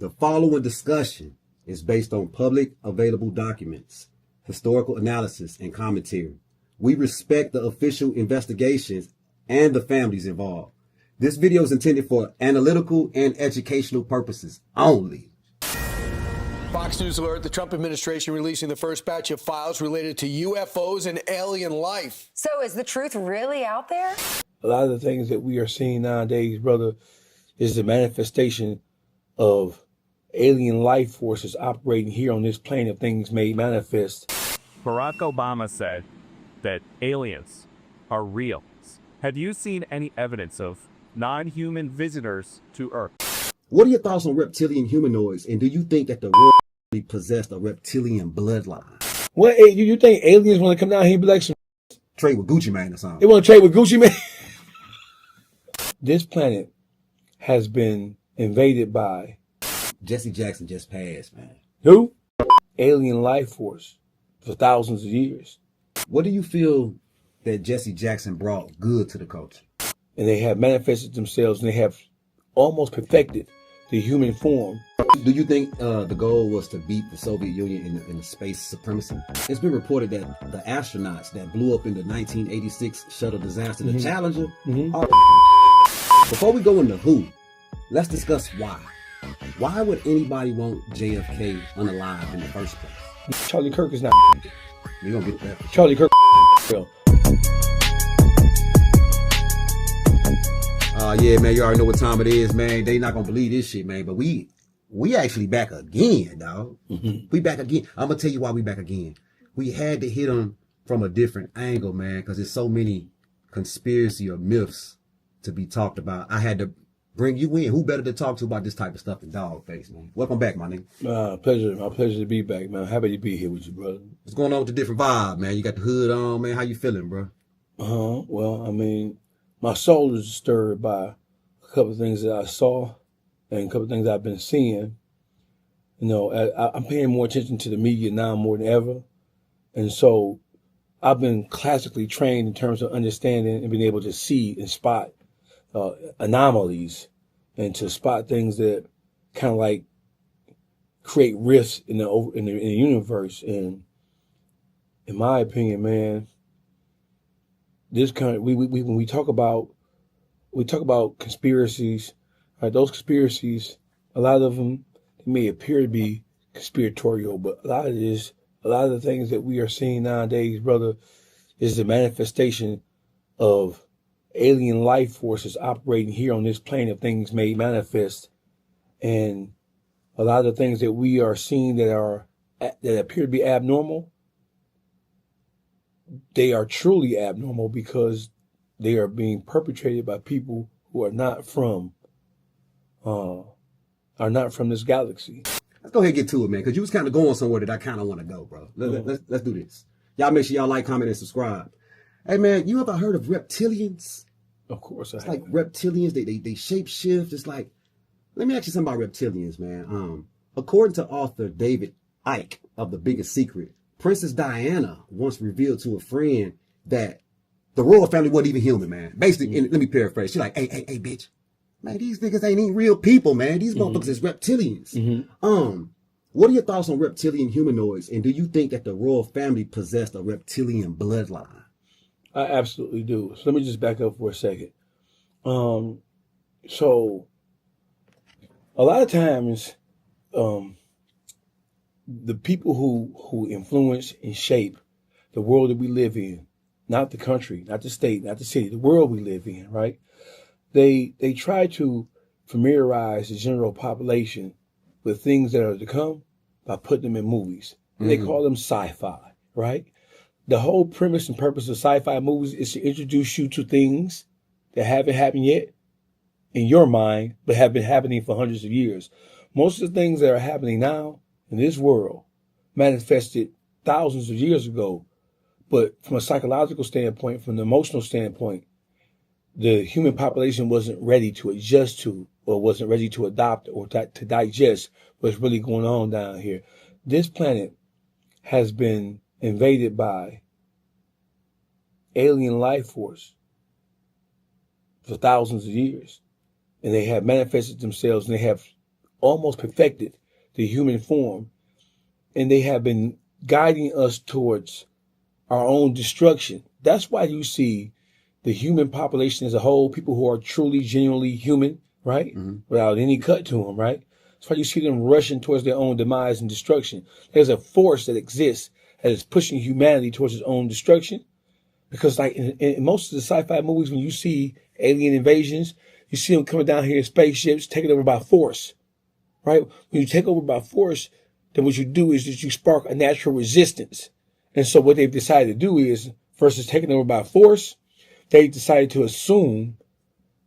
The following discussion is based on public available documents, historical analysis, and commentary. We respect the official investigations and the families involved. This video is intended for analytical and educational purposes only. Fox News alert, the Trump administration releasing the first batch of files related to UFOs and alien life. So is the truth really out there? A lot of the things that we are seeing nowadays, brother, is the manifestation of alien life forces operating here on this plane of things made manifest. Barack Obama said that aliens are real. Have you seen any evidence of non-human visitors to Earth? What are your thoughts on reptilian humanoids, and do you think that the royal family possessed a reptilian bloodline? What, you think aliens want to come down here and be like some Trade with Gucci Mane or something? They want to trade with Gucci Mane? This planet has been invaded by Jesse Jackson just passed, man. who? Alien life force for thousands of years. What do you feel that Jesse Jackson brought good to the culture? And they have manifested themselves and they have almost perfected the human form. Do you think the goal was to beat the Soviet Union in the space supremacy? It's been reported that the astronauts that blew up in the 1986 shuttle disaster, the Challenger, are... Before we go into who, let's discuss why. Why would anybody want JFK unalive in the first place? Charlie Kirk is not. We're gonna get that. Charlie Kirk. Yeah, man, you already know what time it is, man. They not gonna believe this shit, man. But we actually back again, dog. We back again. I'm gonna tell you why we back again. We had to hit them from a different angle, man, because there's so many conspiracy or myths to be talked about. I had to bring you in. Who better to talk to about this type of stuff than Dawgface, man? Welcome back, my nigga. Pleasure. My pleasure to be back, man. Happy to be here with you, brother. What's going on with the different vibe, man? You got the hood on, man. How you feeling, bro? Well, I mean, my soul is disturbed by a couple of things that I saw and a couple of things I've been seeing. You know, I'm paying more attention to the media now more than ever. And so I've been classically trained in terms of understanding and being able to see and spot anomalies and to spot things that kind of like create rifts in the universe. And in my opinion, man, this kind of, when we talk about conspiracies, right? Those conspiracies, a lot of them, they may appear to be conspiratorial, but a lot of the things that we are seeing nowadays, brother, is the manifestation of alien life forces operating here on this plane of things made manifest. And a lot of the things that we are seeing that appear to be abnormal, they are truly abnormal because they are being perpetrated by people who are not from this galaxy. Let's go ahead and get to it, man, because you was kind of going somewhere that I kind of want to go, bro. Let's do this. Y'all make sure y'all like, comment, and subscribe. Hey, man, you ever heard of reptilians? Of course I have. It's like reptilians, they shape shift. It's like, let me ask you something about reptilians, man. According to author David Icke of The Biggest Secret, Princess Diana once revealed to a friend that the royal family wasn't even human, man. Basically, and let me paraphrase. She's like, hey, bitch. Man, these niggas ain't even real people, man. These motherfuckers is reptilians. What are your thoughts on reptilian humanoids, and do you think that the royal family possessed a reptilian bloodline? I absolutely do. So let me just back up for a second. So a lot of times, the people who influence and shape the world that we live in, not the country, not the state, not the city, the world we live in, right? They try to familiarize the general population with things that are to come by putting them in movies. And they call them sci-fi, right? The whole premise and purpose of sci-fi movies is to introduce you to things that haven't happened yet in your mind, but have been happening for hundreds of years. Most of the things that are happening now in this world manifested thousands of years ago. But from a psychological standpoint, from an emotional standpoint, the human population wasn't ready to adjust to, or wasn't ready to adopt or to digest what's really going on down here. This planet has been invaded by alien life force for thousands of years. And they have manifested themselves and they have almost perfected the human form, and they have been guiding us towards our own destruction. That's why you see the human population as a whole, people who are truly, genuinely human, right? Without any cut to them, right? That's why you see them rushing towards their own demise and destruction. There's a force that exists that is pushing humanity towards its own destruction. Because like in most of the sci-fi movies, when you see alien invasions, you see them coming down here in spaceships, taking over by force, right? When you take over by force, then what you do is that you spark a natural resistance. And so what they've decided to do is, versus taking over by force, they decided to assume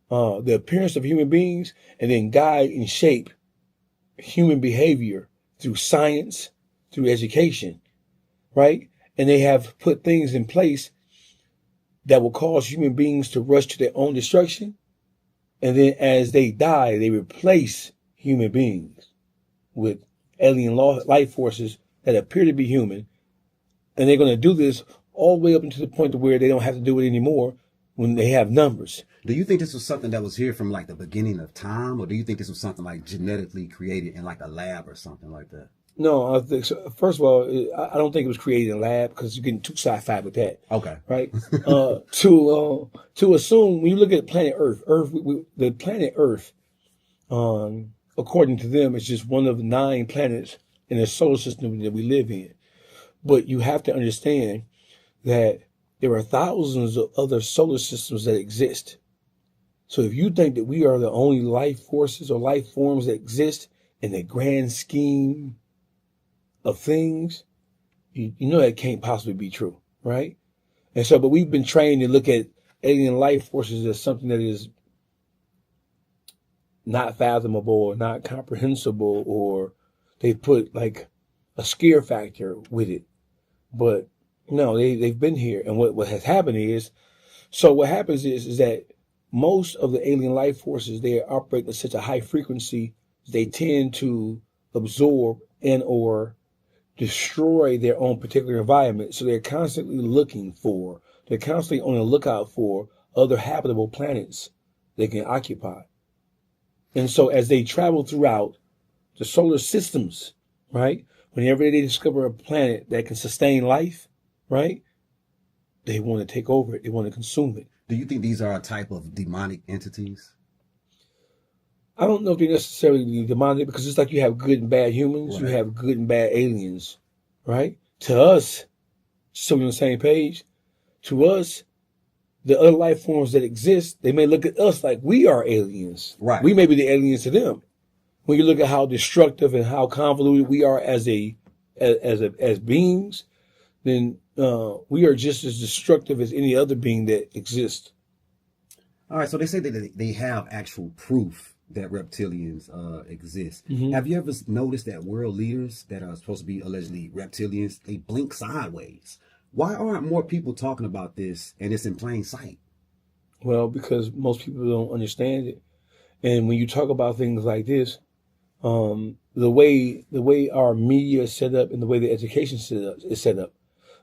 the appearance of human beings and then guide and shape human behavior through science, through education, right? And they have put things in place that will cause human beings to rush to their own destruction. And then as they die, they replace human beings with alien life forces that appear to be human. And they're going to do this all the way up into the point to where they don't have to do it anymore when they have numbers. Do you think this was something that was here from like the beginning of time, or do you think this was something like genetically created in like a lab or something like that? No, I think so. First of all, I don't think it was created in a lab because you're getting too sci-fi with that. Okay. Right? To assume, when you look at planet Earth, the planet Earth, according to them, is just one of 9 planets in the solar system that we live in. But you have to understand that there are thousands of other solar systems that exist. So if you think that we are the only life forces or life forms that exist in the grand scheme of things, you know that can't possibly be true, right? And so, but we've been trained to look at alien life forces as something that is not fathomable or not comprehensible, or they put like a scare factor with it. But no, they've been here. And what has happened is, so what happens is that most of the alien life forces, they operate at such a high frequency, they tend to absorb and or destroy their own particular environment. So they're constantly they're constantly on the lookout for other habitable planets they can occupy. And so as they travel throughout the solar systems, right, whenever they discover a planet that can sustain life, right, they want to take over it. They want to consume it. Do you think these are a type of demonic entities? I don't know if they're necessarily demonic, because it's like you have good and bad humans, Right. You have good and bad aliens, right? To us, so we're on the same page, to us, the other life forms that exist, they may look at us like we are aliens. Right. We may be the aliens to them. When you look at how destructive and how convoluted we are as beings, then we are just as destructive as any other being that exists. All right, so they say that they have actual proof that reptilians exist. Mm-hmm. Have you ever noticed that world leaders that are supposed to be allegedly reptilians, they blink sideways? Why aren't more people talking about this and it's in plain sight? Well, because most people don't understand it. And when you talk about things like this, the way our media is set up and the way the education is set up,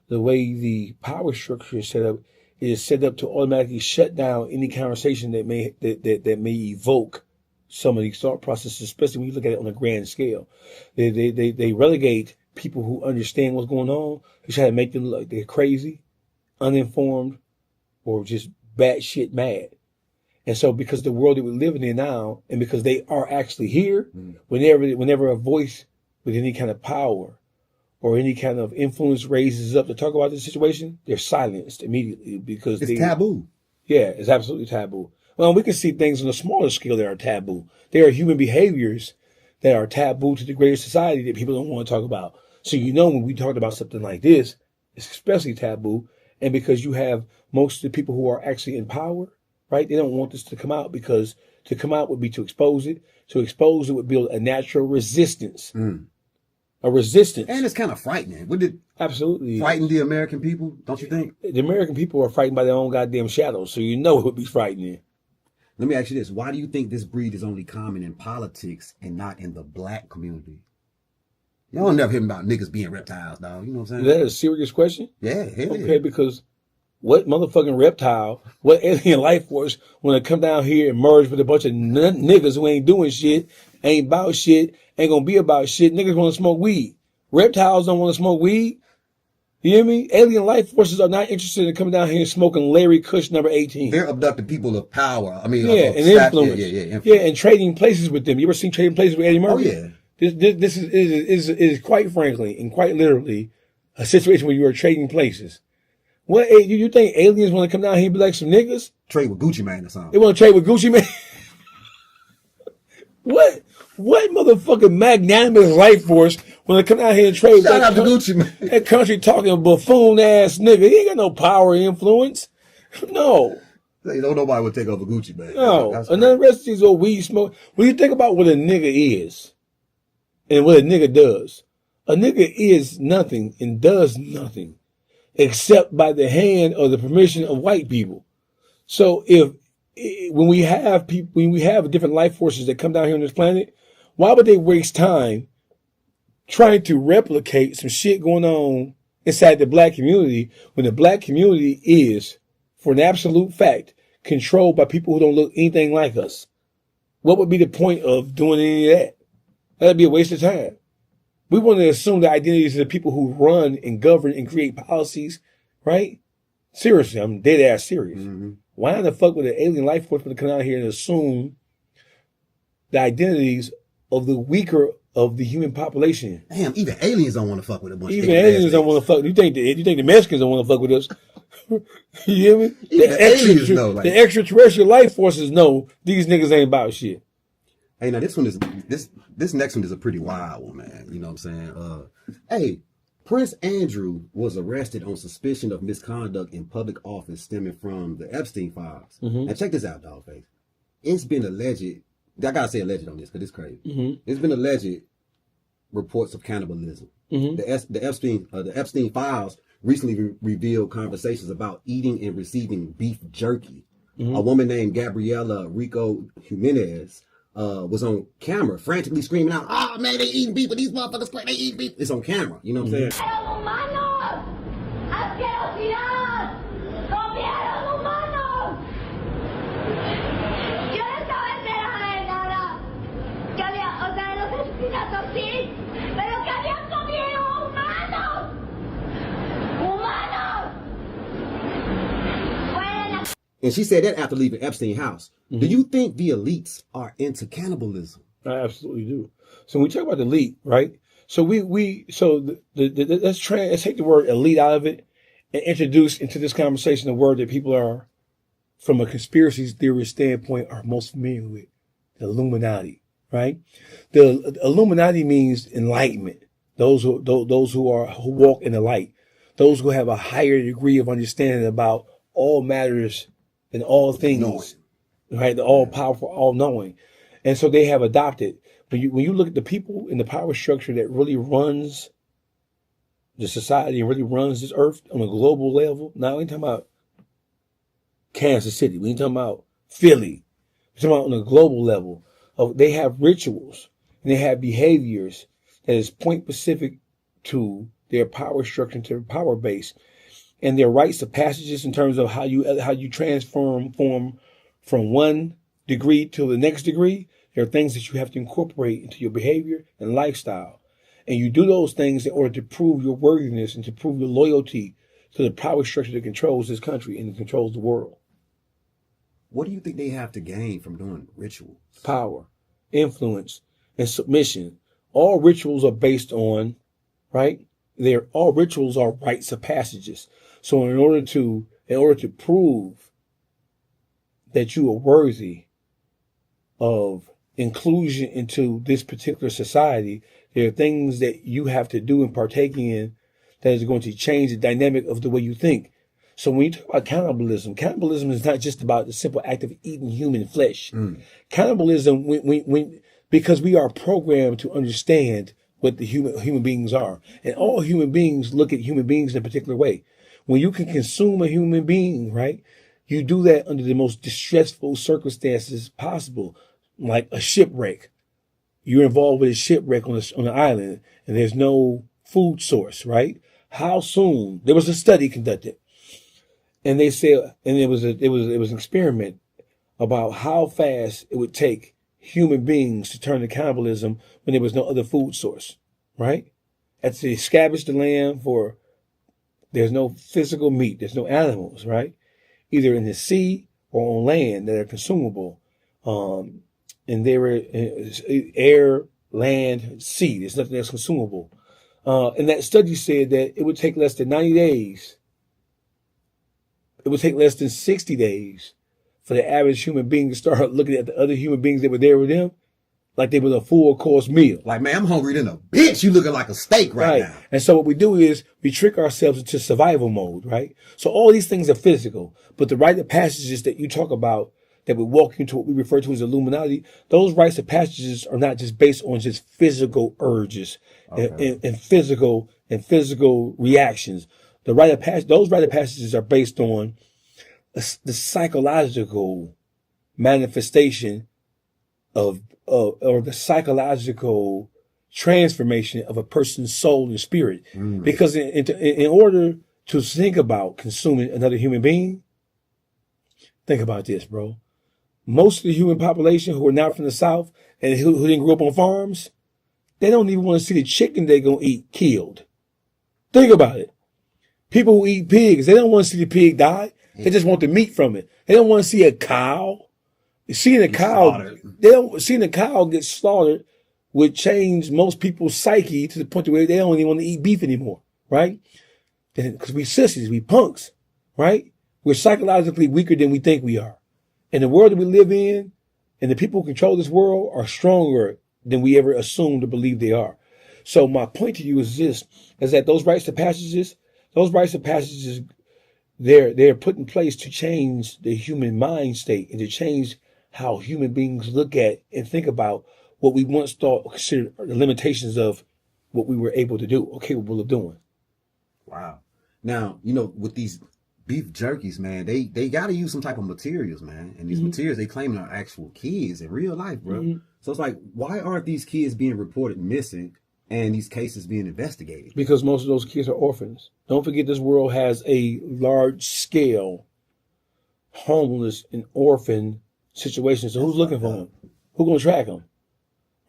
the way the power structure is set up to automatically shut down any conversation that may evoke some of these thought processes, especially when you look at it on a grand scale. They relegate people who understand what's going on. They try to make them look like they're crazy, uninformed, or just batshit mad. And so because the world that we're living in now, and because they are actually here, whenever a voice with any kind of power or any kind of influence raises up to talk about this situation, they're silenced immediately because It's taboo. Yeah, it's absolutely taboo. Well, we can see things on a smaller scale that are taboo. There are human behaviors that are taboo to the greater society that people don't want to talk about. So when we talk about something like this, it's especially taboo. And because you have most of the people who are actually in power, right? They don't want this to come out, because to come out would be to expose it. To expose it would build a natural resistance. A resistance. And it's kind of frightening. Would it absolutely frighten the American people, don't you think? The American people are frightened by their own goddamn shadows, so it would be frightening. Let me ask you this. Why do you think this breed is only common in politics and not in the black community? Y'all never hear about niggas being reptiles, dog. You know what I'm saying? Is that a serious question? Yeah, hell Okay, yeah. because what motherfucking reptile, what alien life force want to come down here and merge with a bunch of niggas who ain't doing shit, ain't about shit, ain't gonna be about shit. Niggas want to smoke weed. Reptiles don't want to smoke weed. You hear me? Alien life forces are not interested in coming down here and smoking Larry Kush number 18. They're abducting people of power. I mean, yeah, of and stature. influence. Influence. Yeah, and trading places with them. You ever seen Trading Places with Eddie Murphy? Oh, yeah. This is quite frankly and quite literally a situation where you are trading places. What you think aliens want to come down here and be like some niggas? Trade with Gucci Mane or something. They want to trade with Gucci Mane? What motherfucking magnanimous life force want to come out here and trade with Shout out to Gucci Mane. That country talking buffoon ass nigga? He ain't got no power or influence. No. Don't nobody would take over Gucci Mane. No. That's And then the rest of these old weed smoke. When you think about what a nigga is and what a nigga does, a nigga is nothing and does nothing except by the hand or the permission of white people. So when we have different life forces that come down here on this planet, why would they waste time trying to replicate some shit going on inside the black community when the black community is, for an absolute fact, controlled by people who don't look anything like us? What would be the point of doing any of that? That'd be a waste of time. We want to assume the identities of the people who run and govern and create policies, right? Seriously, I'm dead ass serious. Mm-hmm. Why in the fuck would an alien life force come out here and assume the identities of the weaker of the human population? Damn, even aliens don't want to fuck with a bunch of Even aliens don't want to fuck. You think the Mexicans don't want to fuck with us? You hear me? The extraterrestrial life forces know these niggas ain't about shit. Hey, now this next one is a pretty wild one, man. You know what I'm saying? Hey, Prince Andrew was arrested on suspicion of misconduct in public office stemming from the Epstein files. Mm-hmm. Now check this out, Dawgface. It's been alleged. I gotta say alleged on this because it's crazy. Mm-hmm. It's been alleged reports of cannibalism. Mm-hmm. The Epstein files recently revealed conversations about eating and receiving beef jerky. Mm-hmm. A woman named Gabriela Rico Jimenez was on camera frantically screaming out, "Oh man, they eating beef, but these motherfuckers claim they eat beef." It's on camera, you know what I'm saying? And she said that after leaving Epstein's house. Mm-hmm. Do you think the elites are into cannibalism? I absolutely do. So when we talk about the elite, right? So let's take the word elite out of it and introduce into this conversation a word that people are, from a conspiracy theorist standpoint, are most familiar with: the Illuminati, right? The Illuminati means enlightenment. Those who walk in the light, those who have a higher degree of understanding about all matters and all things, right? The all powerful, all knowing. And so they have adopted. When you look at the people in the power structure that really runs the society and really runs this earth on a global level, now we ain't talking about Kansas City, we ain't talking about Philly, we're talking about on a global level. They have rituals and they have behaviors that is point specific to their power structure, to their power base. And their rites of passages in terms of how you transform from one degree to the next degree. There are things that you have to incorporate into your behavior and lifestyle. And you do those things in order to prove your worthiness and to prove your loyalty to the power structure that controls this country and that controls the world. What do you think they have to gain from doing rituals? Power, influence, and submission. All rituals are based on, right? All rituals are rites of passages. So in order to prove that you are worthy of inclusion into this particular society, there are things that you have to do and partake in that is going to change the dynamic of the way you think. So when you talk about cannibalism is not just about the simple act of eating human flesh. Mm. Cannibalism, because we are programmed to understand what the human beings are. And all human beings look at human beings in a particular way. When you can consume a human being, right, you do that under the most distressful circumstances possible, like a shipwreck. You're involved with a shipwreck on an island and there's no food source, right? How soon? There was a study conducted. And they said, and it was an experiment about how fast it would take human beings to turn to cannibalism when there was no other food source, right? As they scavenged the land there's no physical meat, there's no animals, right? Either in the sea or on land that are consumable. And there were air, land, sea. There's nothing that's consumable. And that study said that it would take less than 90 days. It would take less than 60 days for the average human being to start looking at the other human beings that were there with them like they were a full course meal. Like, man, I'm hungry than a bitch. You looking like a steak right now. And so what we do is we trick ourselves into survival mode, right? So all these things are physical, but the rite of passages that you talk about that would walk into what we refer to as Illuminati, those rites of passages are not just based on just physical urges and physical reactions. Those rite of passages are based on the psychological manifestation or the psychological transformation of a person's soul and spirit. Because in order to think about consuming another human being, think about this, bro. Most of the human population who are not from the South and who didn't grow up on farms, they don't even want to see the chicken they're going to eat killed. Think about it. People who eat pigs, they don't want to see the pig die. They just want the meat from it. They don't want to see a cow. Seeing a cow get slaughtered would change most people's psyche to the point where they don't even want to eat beef anymore, right? Because we sissies, we punks, right? We're psychologically weaker than we think we are. And the world that we live in and the people who control this world are stronger than we ever assumed to believe they are. So my point to you is this, is that those rites of passages, they're put in place to change the human mind state and to change how human beings look at and think about what we once thought or considered the limitations of what we were able to do or capable of doing. Wow. Now, with these beef jerkies, man, they got to use some type of materials, man. And these materials they claim are actual kids in real life, bro. So it's like, why aren't these kids being reported missing and these cases being investigated? Because most of those kids are orphans. Don't forget this world has a large scale homeless and orphan situation. So who's looking for them? Who's going to track them?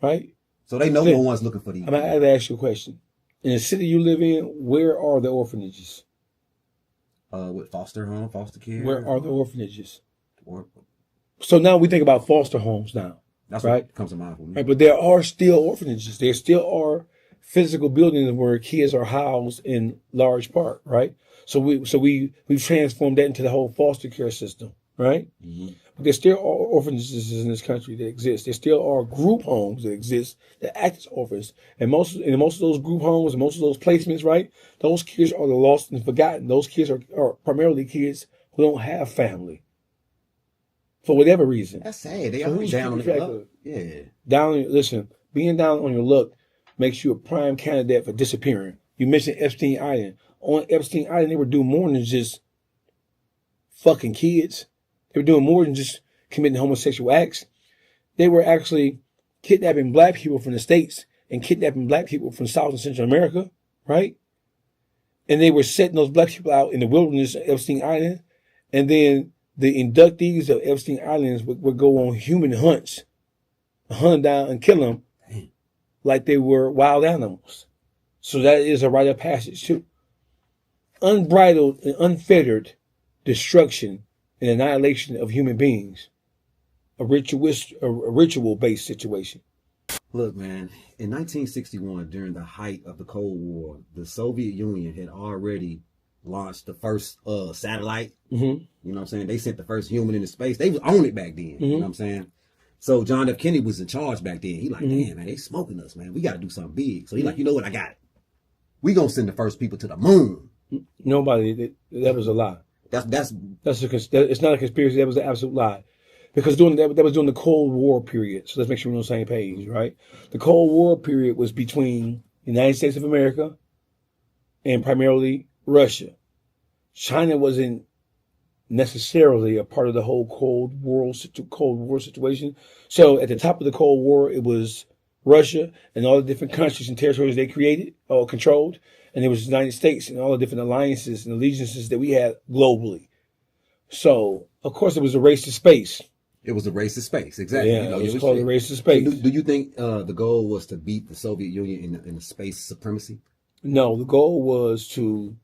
Right? So they know no one's looking for these. I have to ask you a question. In the city you live in, where are the orphanages? With foster home, foster care. Where are the orphanages? So now we think about foster homes now. That's right? What comes to mind for me. Right, but there are still orphanages. There still are physical buildings where kids are housed in large part, right? So we've transformed that into the whole foster care system, right? But there still are orphanages in this country that exist. There still are group homes that exist that act as orphans. And most of those group homes and most of those placements, right? Those kids are the lost and forgotten. Those kids are primarily kids who don't have family. For whatever reason. That's sad. They are down on their luck. Yeah. Listen, being down on your luck makes you a prime candidate for disappearing. You mentioned Epstein Island. On Epstein Island, they were doing more than just fucking kids. They were doing more than just committing homosexual acts. They were actually kidnapping black people from the States and kidnapping black people from South and Central America, right? And they were setting those black people out in the wilderness of Epstein Island. And then the inductees of Epstein Islands would go on human hunts, hunt them down and kill them like they were wild animals. So that is a rite of passage too. Unbridled and unfettered destruction and annihilation of human beings. A ritual-based situation. Look, man, in 1961, during the height of the Cold War, the Soviet Union had already launched the first satellite. You know what I'm saying? They sent the first human into space. They was on it back then. You know what I'm saying? So John F. Kennedy was in charge back then. He like, damn, man, they smoking us, man. We got to do something big. So he like, you know what? I got it. We gonna send the first people to the moon. Nobody. That was a lie. It's not a conspiracy. That was an absolute lie. Because that was during the Cold War period. So let's make sure we're on the same page, right? The Cold War period was between the United States of America and primarily Russia. China wasn't necessarily a part of the whole Cold War situation. So at the top of the Cold War, it was Russia and all the different countries and territories they created or controlled. And it was the United States and all the different alliances and allegiances that we had globally, So, of course, it was a race to space. It was a race to space, exactly. Yeah, it was called a race to space. Do you think the goal was to beat the Soviet Union in the space supremacy? No, the goal was to.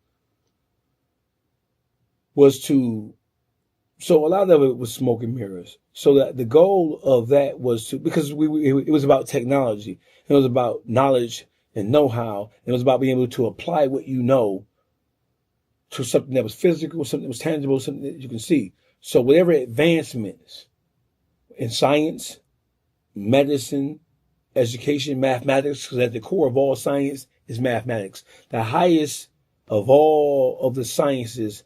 So a lot of it was smoke and mirrors. So that the goal of that was to, because it was about technology, it was about knowledge and know-how, and it was about being able to apply what you know to something that was physical, something that was tangible, something that you can see. So whatever advancements in science, medicine, education, mathematics, because at the core of all science is mathematics. The highest of all of the sciences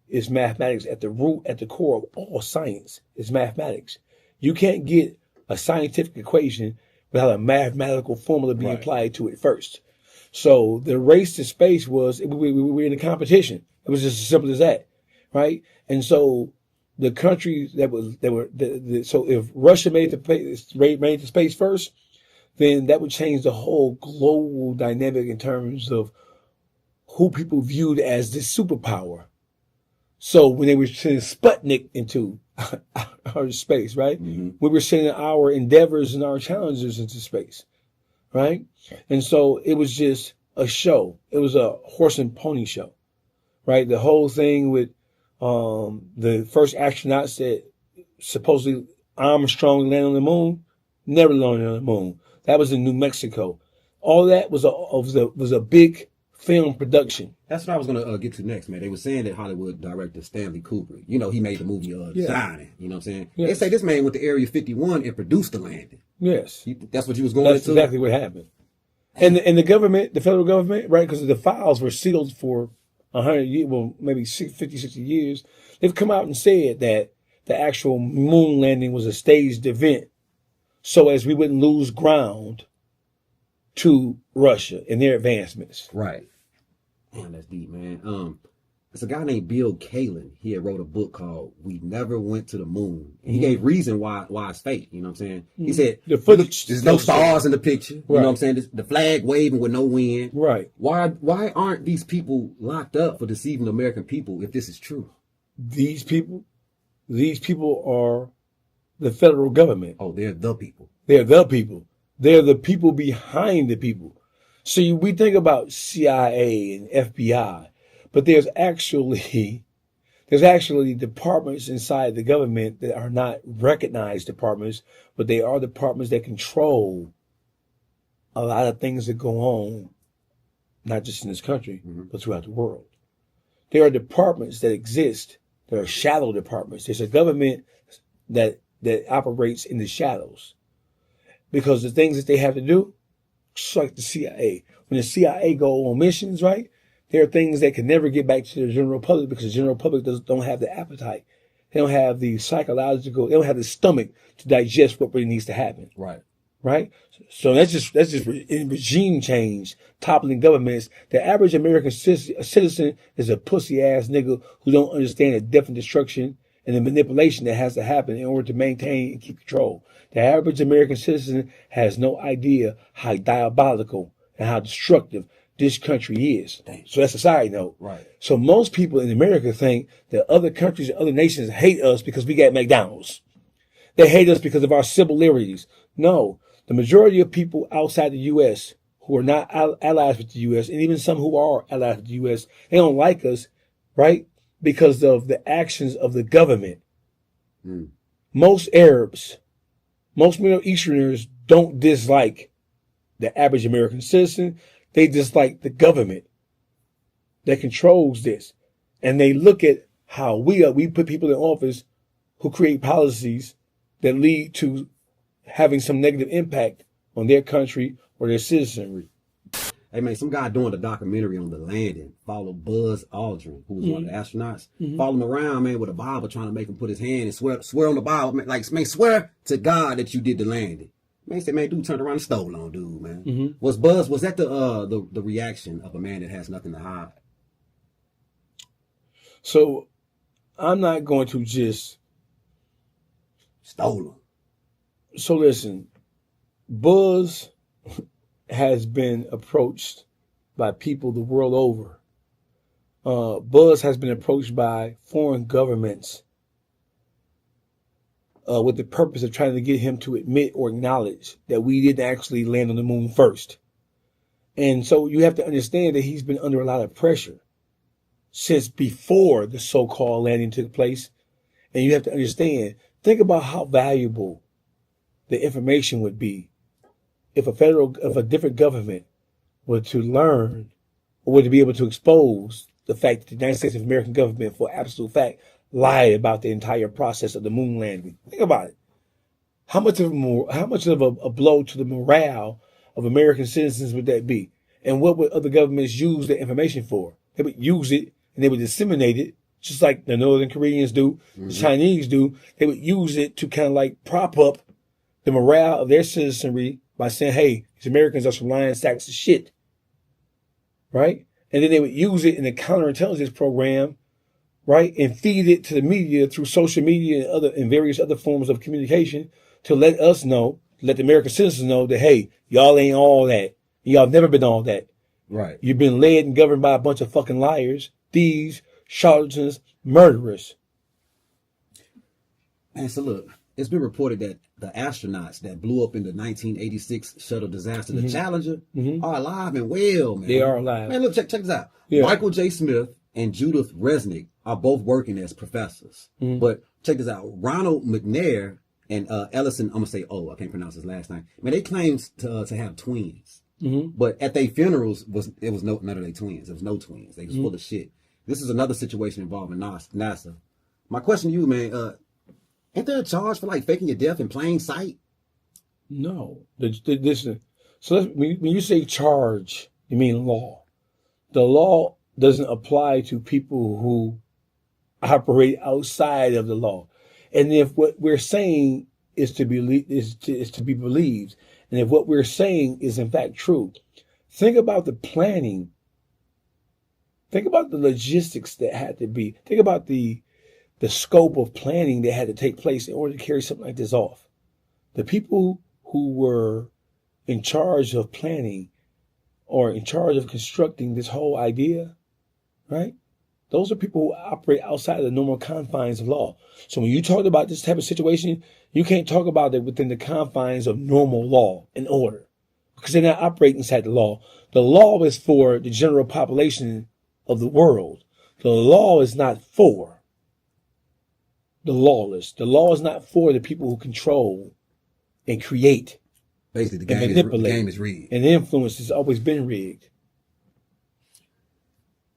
is mathematics. At the root, at the core of all science is mathematics. You can't get a scientific equation without a mathematical formula being applied to it first. So the race to space was, we were in a competition. It was just as simple as that, right? And so the countries so if Russia made it to space first, then that would change the whole global dynamic in terms of who people viewed as this superpower. So when they were sending Sputnik into outer space, right? Mm-hmm. We were sending our endeavors and our challenges into space, right? And so it was just a show. It was a horse and pony show, right? The whole thing with the first astronauts that supposedly Armstrong landed on the moon, never landed on the moon. That was in New Mexico. All that was a big film production. That's what I was going to get to next, man. They were saying that Hollywood director Stanley Kubrick, you know, he made the movie Shining, you know what I'm saying? Yes. They say this man went to Area 51 and produced the landing. Yes. That's what you was going That's to? That's exactly what happened. And the government, the federal government, right, because the files were sealed for 100 years, well, maybe 50, 60 years. They've come out and said that the actual moon landing was a staged event so as we wouldn't lose ground to Russia and their advancements. Right. Man, that's deep, man. It's a guy named Bill Kalin. He had wrote a book called "We Never Went to the Moon." And he gave reason why it's fake. You know what I'm saying? He said the footage, there's no stars in the picture. You know what I'm saying? The flag waving with no wind. Right. Why aren't these people locked up for deceiving the American people if this is true? These people are the federal government. Oh, they're the people. They're the people. They're the people behind the people. So we think about CIA and FBI, but there's actually departments inside the government that are not recognized departments, but they are departments that control a lot of things that go on, not just in this country, but throughout the world. There are departments that exist. There are shadow departments. There's a government that operates in the shadows because the things that they have to do, just like the CIA. When the CIA go on missions, right, there are things that can never get back to the general public because the general public don't have the appetite. They don't have the psychological, they don't have the stomach to digest what really needs to happen. Right. Right? So that's just regime change, toppling governments. The average American citizen is a pussy ass nigga who don't understand the death and destruction and the manipulation that has to happen in order to maintain and keep control. The average American citizen has no idea how diabolical and how destructive this country is. Damn. So that's a side note. Right. So most people in America think that other countries and other nations hate us because we got McDonald's. They hate us because of our similarities. No, the majority of people outside the U.S. who are not allies with the U.S. and even some who are allies with the U.S., they don't like us, right? Because of the actions of the government. Most Arabs, most Middle Easterners don't dislike the average American citizen. They dislike the government that controls this. And they look at how we put people in office who create policies that lead to having some negative impact on their country or their citizenry. Hey man, some guy doing a documentary on the landing followed Buzz Aldrin, who was one of the astronauts. Followed him around, man, with a Bible, trying to make him put his hand and swear on the Bible, man, like, man, swear to God that you did the landing. Man, he said, man, dude turned around and stole on dude, man. Was that the reaction of a man that has nothing to hide? So I'm not going to just stole him. So listen, Buzz has been approached by people the world over Buzz has been approached by foreign governments with the purpose of trying to get him to admit or acknowledge that we didn't actually land on the moon first. And so you have to understand that he's been under a lot of pressure since before the so-called landing took place. And you have to understand, think about how valuable the information would be if a different government were to learn or were to be able to expose the fact that the United States of American government, for absolute fact, lied about the entire process of the moon landing. Think about it. How much of a blow to the morale of American citizens would that be? And what would other governments use the information for? They would use it and they would disseminate it, just like the Northern Koreans do, the Chinese do. They would use it to kind of like prop up the morale of their citizenry by saying, hey, these Americans are some lying sacks of shit. Right? And then they would use it in the counterintelligence program, right? And feed it to the media through social media and various other forms of communication to let us know, let the American citizens know that, hey, y'all ain't all that. Y'all never been all that. Right. You've been led and governed by a bunch of fucking liars, thieves, charlatans, murderers. And so look, it's been reported that the astronauts that blew up in the 1986 shuttle disaster, the Challenger, are alive and well, man. They are alive. Man, look, check this out. Yeah. Michael J. Smith and Judith Resnick are both working as professors. But check this out. Ronald McNair and Ellison, I'm going to say, I can't pronounce his last name. Man, they claimed to have twins. But at their funerals, it was none of their twins. There was no twins. They was full of shit. This is another situation involving NASA. My question to you, man, ain't there a charge for like faking your death in plain sight? No. When you say charge, you mean law. The law doesn't apply to people who operate outside of the law. And if what we're saying is to be believed, and if what we're saying is in fact true, think about the planning. Think about the logistics that had to be. Think about the scope of planning that had to take place in order to carry something like this off. The people who were in charge of planning or in charge of constructing this whole idea, right? Those are people who operate outside of the normal confines of law. So when you talk about this type of situation, you can't talk about it within the confines of normal law and order because they're not operating inside the law. The law is for the general population of the world. The law is not for the lawless. The law is not for the people who control and create. Basically, the game is rigged. And the influence has always been rigged.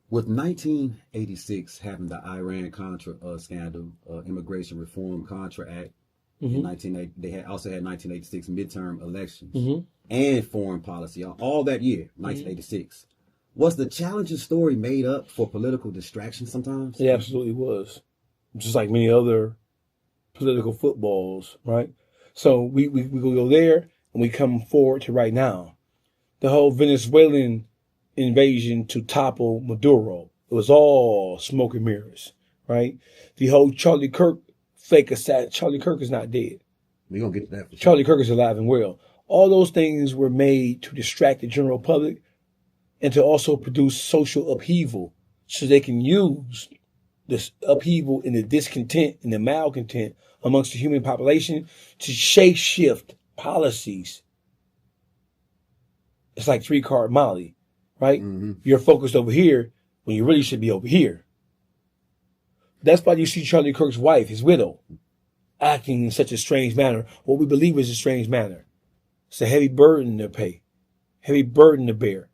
With 1986 having the Iran-Contra scandal, Immigration Reform Contra Act, in 1980, they also had 1986 midterm elections and foreign policy, all that year, 1986. Was the Challenger story made up for political distraction sometimes? It absolutely was. Just like many other political footballs, right? So we go there and we come forward to right now. The whole Venezuelan invasion to topple Maduro. It was all smoke and mirrors, right? The whole Charlie Kirk fake assassin. Charlie Kirk is not dead. We're going to get to that for sure. Charlie Kirk is alive and well. All those things were made to distract the general public and to also produce social upheaval so they can use this upheaval and the discontent and the malcontent amongst the human population to shape shift policies. It's like three-card Molly, right? You're focused over here when you really should be over here. That's why you see Charlie Kirk's wife, his widow, acting in such a strange manner, what we believe is a strange manner. It's a heavy burden to pay, heavy burden to bear.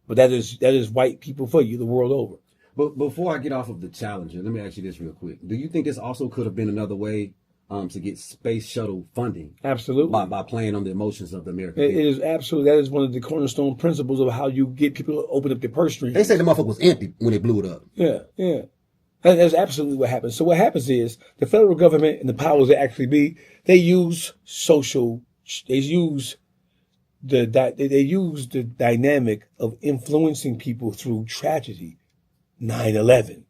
But that is white people for you the world over. But before I get off of the Challenger, let me ask you this real quick. Do you think this also could have been another way to get space shuttle funding? Absolutely. By playing on the emotions of the American people? It is absolutely. That is one of the cornerstone principles of how you get people to open up their purse strings. They say the motherfucker was empty when they blew it up. Yeah. That's absolutely what happens. So what happens is the federal government and the powers that actually be, they use the dynamic of influencing people through tragedy. 9/11,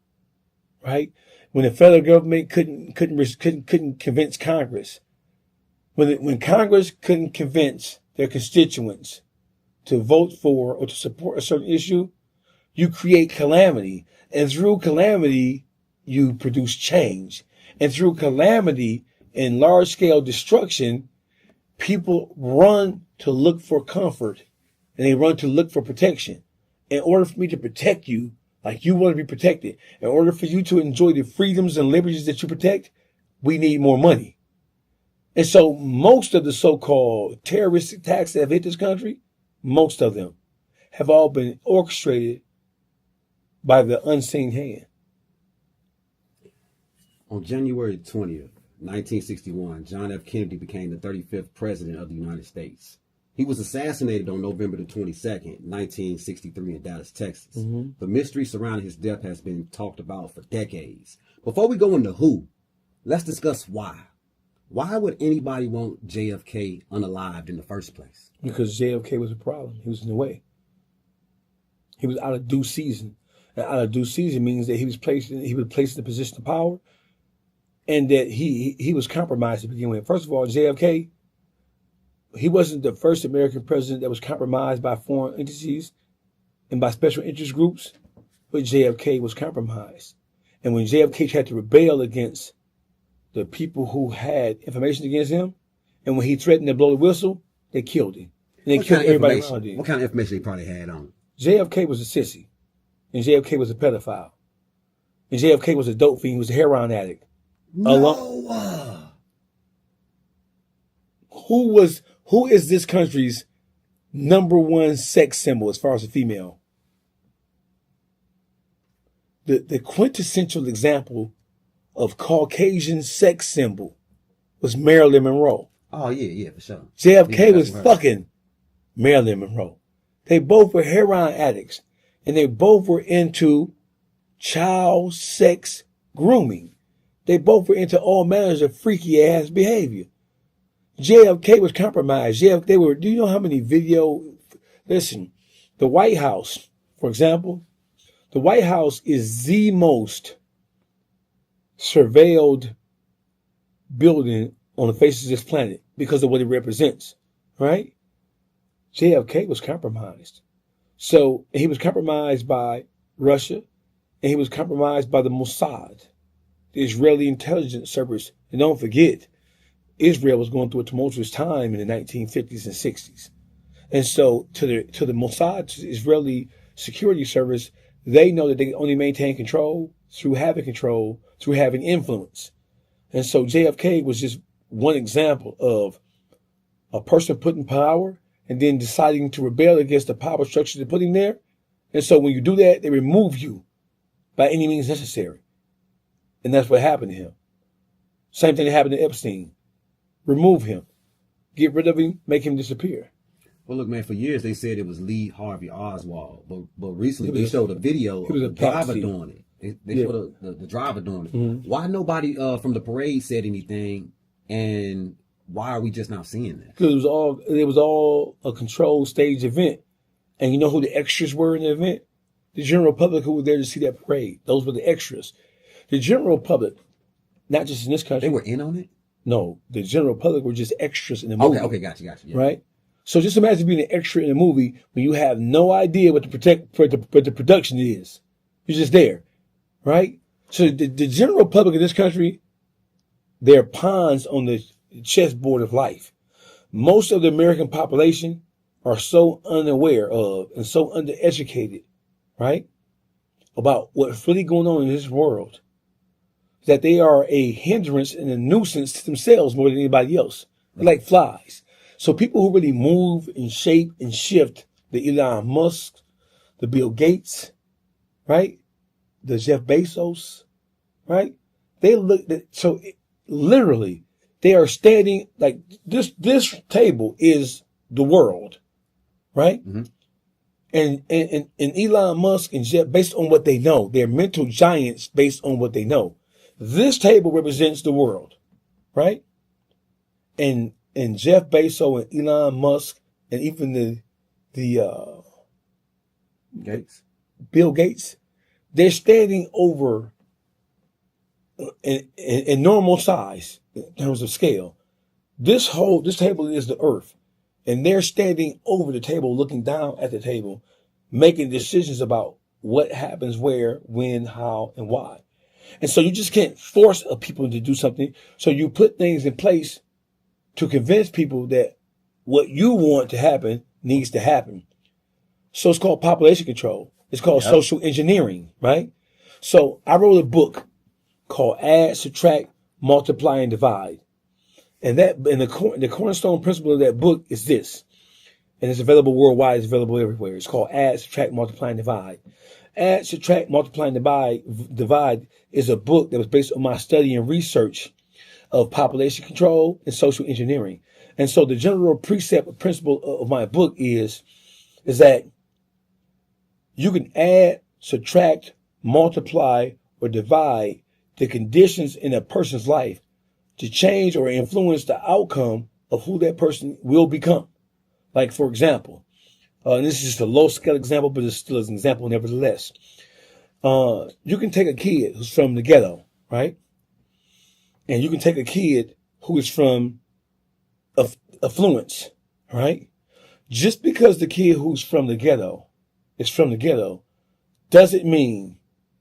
right? When the federal government couldn't convince Congress, when Congress couldn't convince their constituents to vote for or to support a certain issue, you create calamity. And through calamity, you produce change. And through calamity and large-scale destruction, people run to look for comfort and they run to look for protection. In order for me to protect you, like you want to be protected, in order for you to enjoy the freedoms and liberties that you protect, we need more money. And so most of the so-called terrorist attacks that have hit this country, most of them have all been orchestrated by the unseen hand. On January 20th, 1961, John F. Kennedy became the 35th president of the United States. He was assassinated on November the 22nd, 1963 in Dallas, Texas. The mystery surrounding his death has been talked about for decades. Before we go into who, let's discuss why. Why would anybody want JFK unalived in the first place? Because JFK was a problem. He was in the way. He was out of due season. And out of due season means that he was placed in a position of power, and that he was compromised to begin with. First of all, JFK, he wasn't the first American president that was compromised by foreign entities and by special interest groups, but JFK was compromised. And when JFK tried to rebel against the people who had information against him, and when he threatened to blow the whistle, they killed him. And they killed everybody around him. What kind of information they probably had on him? JFK was a sissy, and JFK was a pedophile, and JFK was a dope fiend, he was a heroin addict. No. Who is this country's number one sex symbol as far as a female? The quintessential example of Caucasian sex symbol was Marilyn Monroe. Oh, yeah, for sure. JFK was fucking Marilyn Monroe. They both were heroin addicts, and they both were into child sex grooming. They both were into all manners of freaky ass behavior. JFK was compromised. Do you know how many listen, the White House, for example, the White House is the most surveilled building on the face of this planet because of what it represents, right? JFK was compromised. So he was compromised by Russia, and he was compromised by the Mossad, the Israeli intelligence service. And don't forget, Israel was going through a tumultuous time in the 1950s and 60s. And so to the Mossad, to the Israeli security service, they know that they can only maintain control through having influence. And so JFK was just one example of a person put in power and then deciding to rebel against the power structure that put him there. And so when you do that, they remove you by any means necessary. And that's what happened to him. Same thing that happened to Epstein. Remove him. Get rid of him, make him disappear. Well, look, man, for years they said it was Lee Harvey Oswald, but recently they showed a video of the driver doing it. They showed the driver doing it. Mm-hmm. Why nobody from the parade said anything, and why are we just not seeing that? Because it was all a controlled stage event. And you know who the extras were in the event? The general public who were there to see that parade. Those were the extras. The general public, not just in this country. They were in on it? No, the general public were just extras in the movie. Okay, gotcha. Yeah. Right? So just imagine being an extra in a movie when you have no idea what the production is. You're just there, right? So the general public in this country, they're pawns on the chessboard of life. Most of the American population are so unaware of and so undereducated, right, about what's really going on in this world, that they are a hindrance and a nuisance to themselves more than anybody else. They're like flies. So people who really move and shape and shift, the Elon Musk, the Bill Gates, right, the Jeff Bezos, right, literally they are standing like this table is the world, right? Mm-hmm. And Elon Musk and Jeff, based on what they know, they're mental giants based on what they know. This table represents the world, right? And Jeff Bezos and Elon Musk and even the Bill Gates, they're standing over in normal size in terms of scale. This table is the earth, and they're standing over the table, looking down at the table, making decisions about what happens where, when, how, and why. And so you just can't force people to do something. So you put things in place to convince people that what you want to happen needs to happen. So it's called population control. It's called social engineering, right? So I wrote a book called Add, Subtract, Multiply, and Divide. And the cornerstone principle of that book is this. And it's available worldwide. It's available everywhere. It's called Add, Subtract, Multiply, and Divide. Add, Subtract, Multiply, and Divide is a book that was based on my study and research of population control and social engineering. And so the general precept or principle of my book is that you can add, subtract, multiply, or divide the conditions in a person's life to change or influence the outcome of who that person will become. Like, for example, and this is just a low-scale example, but it's still an example nevertheless. You can take a kid who's from the ghetto, right? And you can take a kid who is from affluence, right? Just because the kid who's from the ghetto is from the ghetto doesn't mean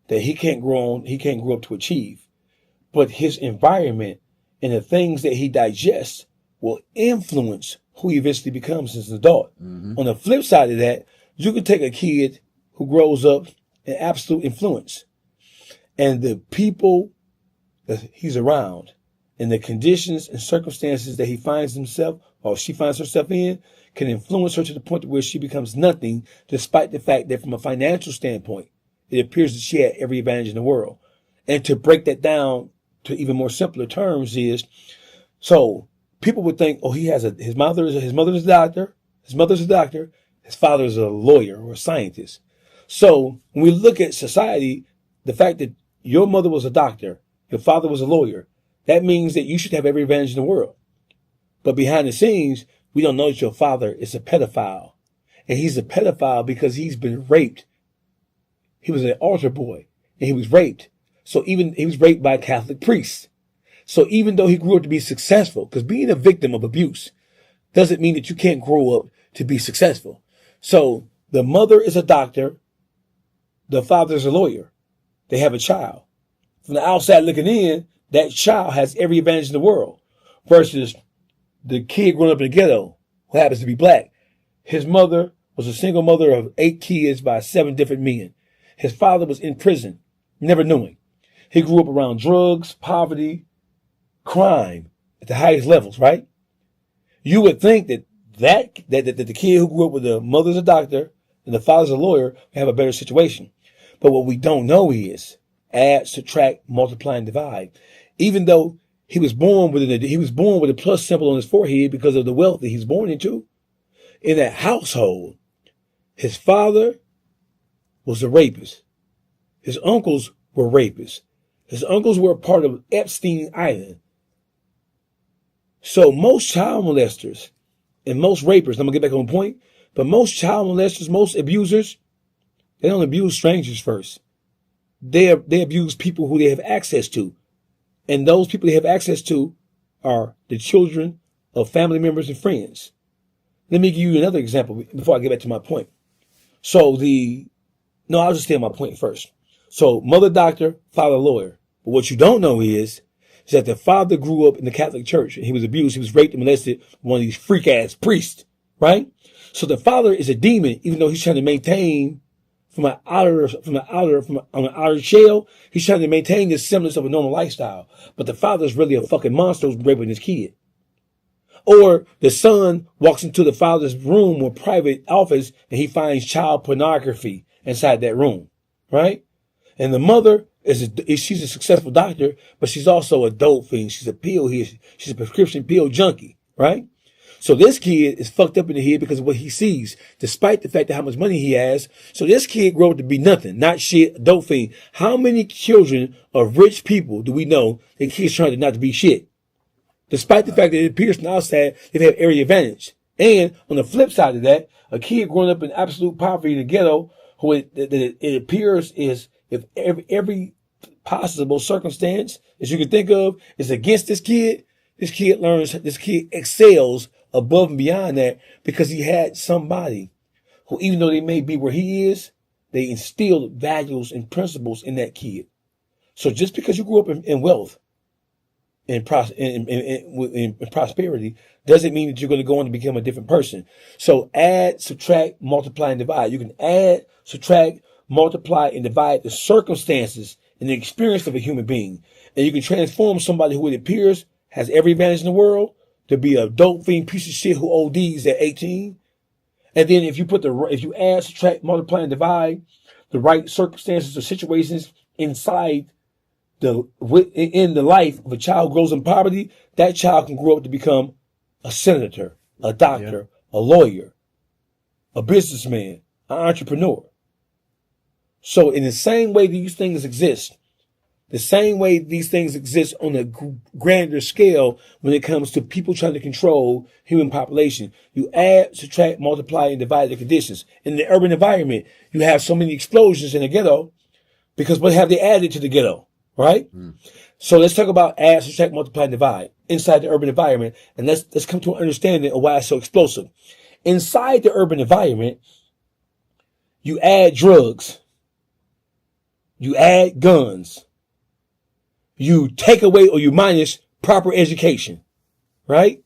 that he can't grow up to achieve. But his environment and the things that he digests will influence who he eventually becomes as an adult. Mm-hmm. On the flip side of that, you can take a kid who grows up in absolute influence, and the people that he's around and the conditions and circumstances that he finds himself or she finds herself in can influence her to the point where she becomes nothing, despite the fact that from a financial standpoint, it appears that she had every advantage in the world. And to break that down to even more simpler terms is, so people would think, oh, his mother's a doctor, his mother's a doctor, his father's a lawyer or a scientist. So when we look at society, the fact that your mother was a doctor, your father was a lawyer, that means that you should have every advantage in the world. But behind the scenes, we don't know that your father is a pedophile. And he's a pedophile because he's been raped. He was an altar boy and he was raped. So he was raped by a Catholic priest. So even though he grew up to be successful, because being a victim of abuse doesn't mean that you can't grow up to be successful. So the mother is a doctor. The father is a lawyer. They have a child. From the outside looking in, that child has every advantage in the world versus the kid growing up in the ghetto who happens to be black. His mother was a single mother of 8 kids by 7 different men. His father was in prison, never knew him. He grew up around drugs, poverty, crime at the highest levels, right? You would think that the kid who grew up with the mother's a doctor and the father's a lawyer would have a better situation. But what we don't know is add, subtract, multiply, and divide. Even though he was born with a plus symbol on his forehead because of the wealth that he's born into, in that household, his father was a rapist. His uncles were rapists. His uncles were a part of Epstein Island. So most child molesters and most rapists, I'm going to get back on point, but most child molesters, most abusers, they don't abuse strangers first. They abuse people who they have access to. And those people they have access to are the children of family members and friends. Let me give you another example before I get back to my point. I'll just stay on my point first. So mother doctor, father lawyer. But what you don't know is that the father grew up in the Catholic Church and he was abused. He was raped and molested by one of these freak ass priests, right? So the father is a demon, even though he's trying to maintain on an outer shell, he's trying to maintain the semblance of a normal lifestyle. But the father is really a fucking monster who's raping his kid. Or the son walks into the father's room or private office and he finds child pornography inside that room, right? And the mother she's a successful doctor, but she's also a dope fiend. She's a prescription pill junkie, right? So this kid is fucked up in the head because of what he sees, despite the fact that how much money he has. So this kid grew up to be nothing, not shit, a dope fiend. How many children of rich people do we know that kids trying to not to be shit? Despite the fact that it appears from the outside they have every advantage. And on the flip side of that, a kid growing up in absolute poverty in the ghetto, who it appears is if every possible circumstance that you can think of is against this kid excels above and beyond that because he had somebody who, even though they may be where he is, they instilled values and principles in that kid. So just because you grew up in wealth and in prosperity doesn't mean that you're going to go on to become a different person. So add, subtract, multiply, and divide. You can add, subtract, multiply, and divide the circumstances and the experience of a human being. And you can transform somebody who it appears has every advantage in the world to be a dope fiend piece of shit who ODs at 18. And then if you add, subtract, multiply, and divide the right circumstances or situations inside in the life of a child who grows in poverty, that child can grow up to become a senator, a doctor, a lawyer, a businessman, an entrepreneur. So in the same way these things exist, the same way these things exist on a grander scale when it comes to people trying to control human population, you add, subtract, multiply, and divide the conditions. In the urban environment, you have so many explosions in the ghetto because what have they added to the ghetto, right? So let's talk about add, subtract, multiply, and divide inside the urban environment, and let's come to an understanding of why it's so explosive. Inside the urban environment, you add drugs, you add guns, you take away or you minus proper education, right?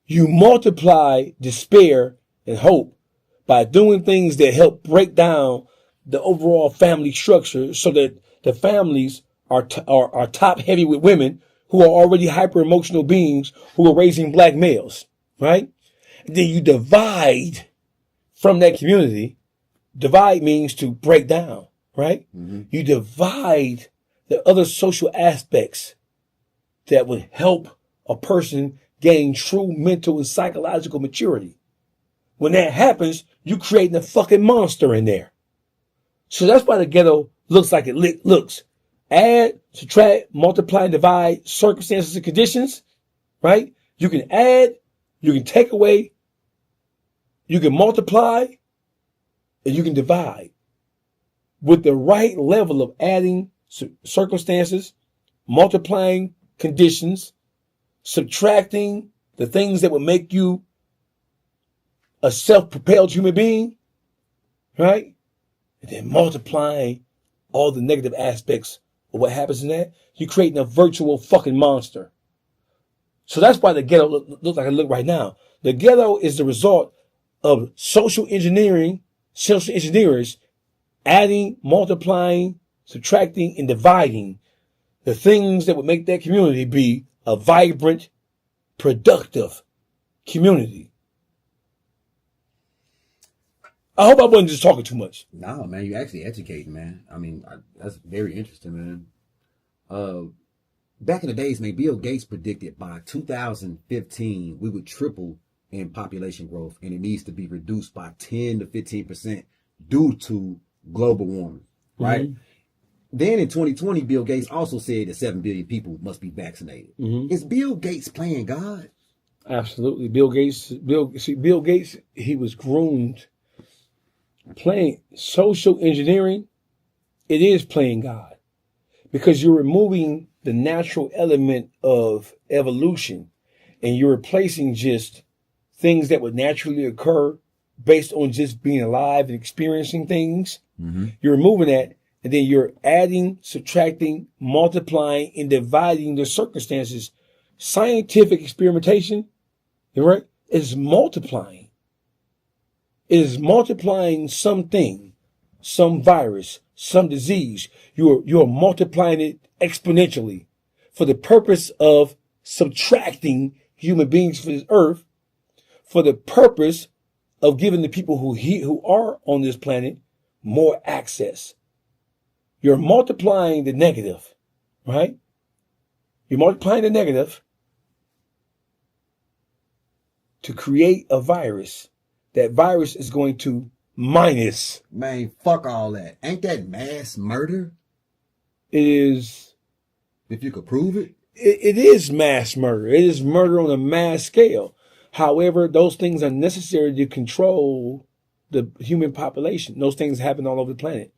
You multiply despair and hope by doing things that help break down the overall family structure so that the families are top heavy with women who are already hyper emotional beings who are raising black males, right? And then you divide from that community. Divide means to break down, right? Mm-hmm. You divide the other social aspects that would help a person gain true mental and psychological maturity. When that happens, you creating a fucking monster in there. So that's why the ghetto looks like it looks. Add, subtract, multiply, and divide circumstances and conditions, right? You can add, you can take away, you can multiply, and you can divide. With the right level of adding circumstances, multiplying conditions, subtracting the things that would make you a self-propelled human being, right? And then multiplying all the negative aspects of what happens in that, you're creating a virtual fucking monster. So that's why the ghetto looks like it look right now. The ghetto is the result of social engineers adding, multiplying, subtracting, and dividing the things that would make that community be a vibrant, productive community. I hope I wasn't just talking too much. No, man, you actually educating, man. I mean, that's very interesting, man. Back in the days, man, Bill Gates predicted by 2015 we would triple in population growth, and it needs to be reduced by 10 to 15% due to global warming, right? Mm-hmm. Then in 2020, Bill Gates also said that 7 billion people must be vaccinated. Mm-hmm. Is Bill Gates playing God? Absolutely. Bill Gates, he was groomed playing social engineering. It is playing God because you're removing the natural element of evolution and you're replacing just things that would naturally occur based on just being alive and experiencing things. Mm-hmm. You're removing that. And then you're adding, subtracting, multiplying, and dividing the circumstances. Scientific experimentation, right, is multiplying. It is multiplying something, some virus, some disease. You're multiplying it exponentially for the purpose of subtracting human beings from this earth, for the purpose of giving the people who are on this planet more access. You're multiplying the negative, right? You're multiplying the negative to create a virus. That virus is going to minus. Man, fuck all that. Ain't that mass murder? It is. If you could prove it? It is mass murder. It is murder on a mass scale. However, those things are necessary to control the human population. Those things happen all over the planet.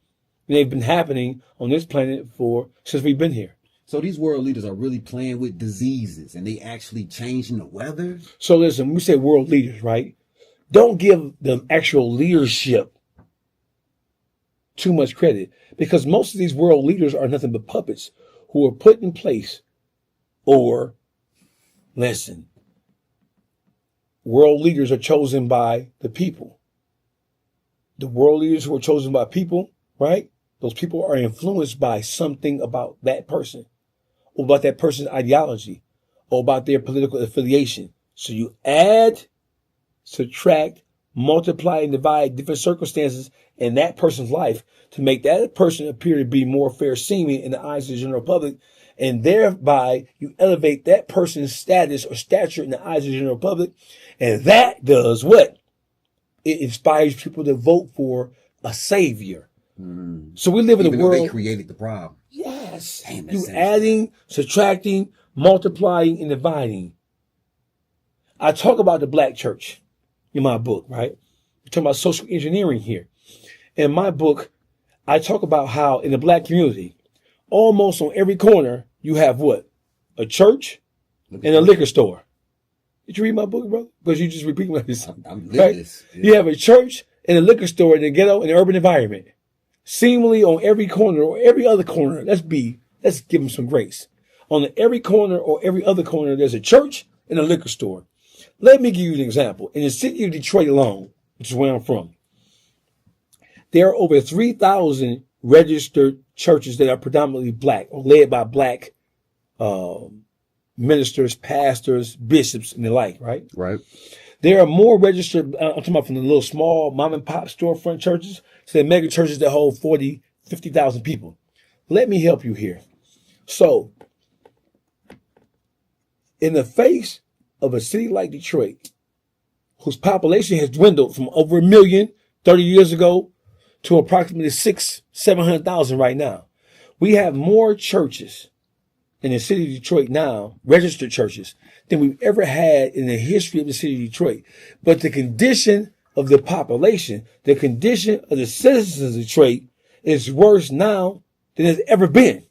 They've been happening on this planet since we've been here. So these world leaders are really playing with diseases and they actually changing the weather? So listen, when we say world leaders, right? Don't give them actual leadership too much credit, because most of these world leaders are nothing but puppets who are put in place. Or, listen, world leaders are chosen by the people. The world leaders who are chosen by people, right? Those people are influenced by something about that person, or about that person's ideology, or about their political affiliation. So you add, subtract, multiply, and divide different circumstances in that person's life to make that person appear to be more fair seeming in the eyes of the general public. And thereby you elevate that person's status or stature in the eyes of the general public. And that does what? It inspires people to vote for a savior. So we live in a world. They created the problem. Yes. Damn, You adding, subtracting, multiplying, and dividing. I talk about the black church in my book, right? We're talking about social engineering here. In my book, I talk about how in the black community, almost on every corner, you have what? A church and a liquor store. Did you read my book, brother? Because you just repeat what I said. I'm living this. Yeah. You have a church and a liquor store in the ghetto, in the urban environment. Seemingly on every corner or every other corner, let's give them some grace. On every corner or every other corner, there's a church and a liquor store. Let me give you an example. In the city of Detroit alone, which is where I'm from, there are over 3,000 registered churches that are predominantly black or led by black ministers, pastors, bishops, and the like, right? Right. There are more registered, I'm talking about from the little small mom and pop storefront churches to the mega churches that hold 40, 50,000 people. Let me help you here. So, in the face of a city like Detroit, whose population has dwindled from over 1 million 30 years ago to approximately 700,000 right now, we have more churches in the city of Detroit now, registered churches, than we've ever had in the history of the city of Detroit. But the condition of the population, the condition of the citizens of Detroit is worse now than it's ever been.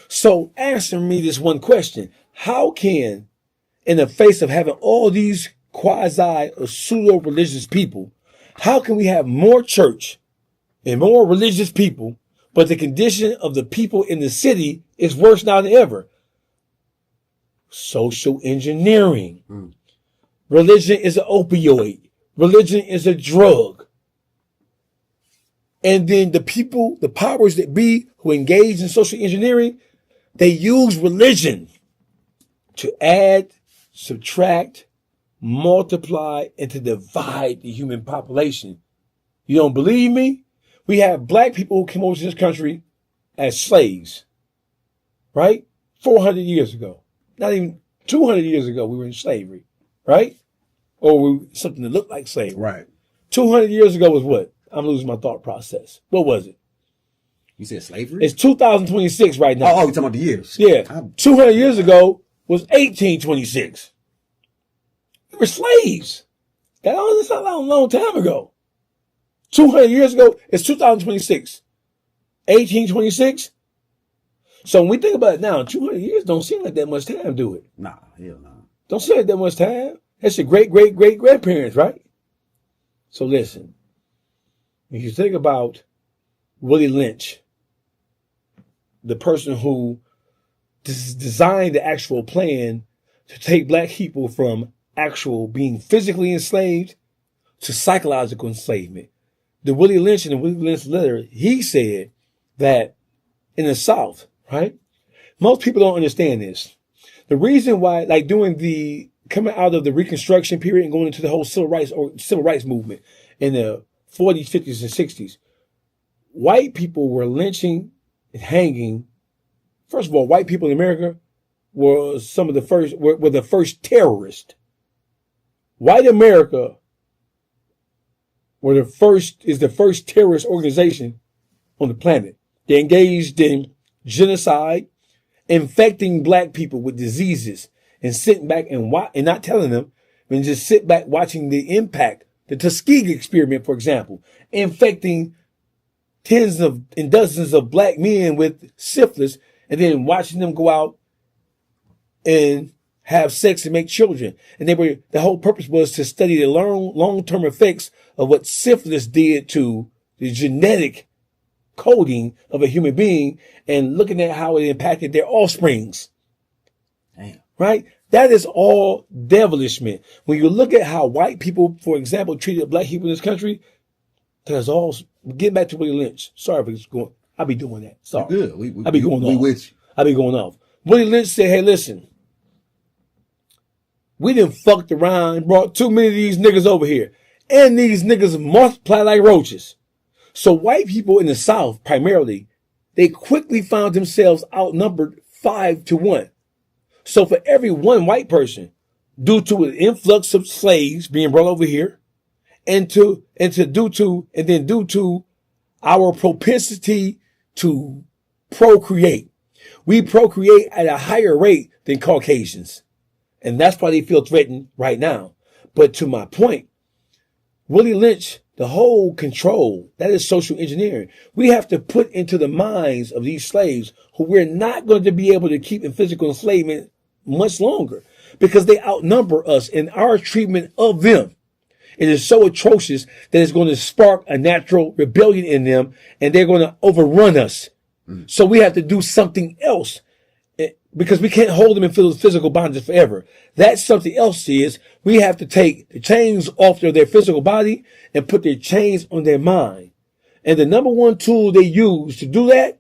So answer me this one question. How can, in the face of having all these quasi or pseudo-religious people, how can we have more church and more religious people, but the condition of the people in the city is worse now than ever? Social engineering. Religion is an opioid. Religion is a drug. And then the people, the powers that be who engage in social engineering, they use religion to add, subtract, multiply, and to divide the human population. You don't believe me? We have black people who came over to this country as slaves, right? 400 years ago. Not even 200 years ago, we were in slavery, right? Or something that looked like slavery. Right. 200 years ago was what? I'm losing my thought process. What was it? You said slavery? It's 2026 right now. Oh, you're talking about the years. Yeah. 200 years ago was 1826. We were slaves. That's not a long time ago. 200 years ago, it's 2026. 1826. So when we think about it now, 200 years don't seem like that much time, do it? Nah, hell no. Don't seem like that much time. That's your great-great-great-grandparents, right? So listen, if you think about Willie Lynch, the person who designed the actual plan to take black people from actual being physically enslaved to psychological enslavement. The Willie Lynch, in the Willie Lynch letter, he said that in the South, right? Most people don't understand this. The reason why, like during the coming out of the Reconstruction period and going into the whole civil rights movement in the 40s, 50s, and 60s, white people were lynching and hanging. First of all, white people in America were the first terrorists. White America is the first terrorist organization on the planet. They engaged in genocide, infecting black people with diseases, and sitting back and not telling them, and just sit back watching the impact. The Tuskegee experiment, for example, infecting tens of and dozens of black men with syphilis, and then watching them go out and have sex and make children. And the whole purpose was to study the long-term effects of what syphilis did to the genetic coding of a human being and looking at how it impacted their offsprings. Damn. Right? That is all devilishment. When you look at how white people, for example, treated black people in this country, that's all. Getting back to Willie Lynch. Sorry for just going. I'll be doing that. Sorry. You're good. I'll be going off. We with you. I'll be going off. Willie Lynch said, hey, listen. We done fucked around and brought too many of these niggas over here. And these niggas multiply like roaches. So white people in the South, primarily, they quickly found themselves outnumbered 5-1. So for every one white person, due to an influx of slaves being brought over here, and due to our propensity to procreate, we procreate at a higher rate than Caucasians. And that's why they feel threatened right now. But to my point, Willie Lynch, the whole control, that is social engineering. We have to put into the minds of these slaves who we're not going to be able to keep in physical enslavement much longer because they outnumber us in our treatment of them. It is so atrocious that it's going to spark a natural rebellion in them and they're going to overrun us. So we have to do something else because we can't hold them in physical bondage forever. That something else is we have to take the chains off of their physical body and put their chains on their mind. And the number one tool they use to do that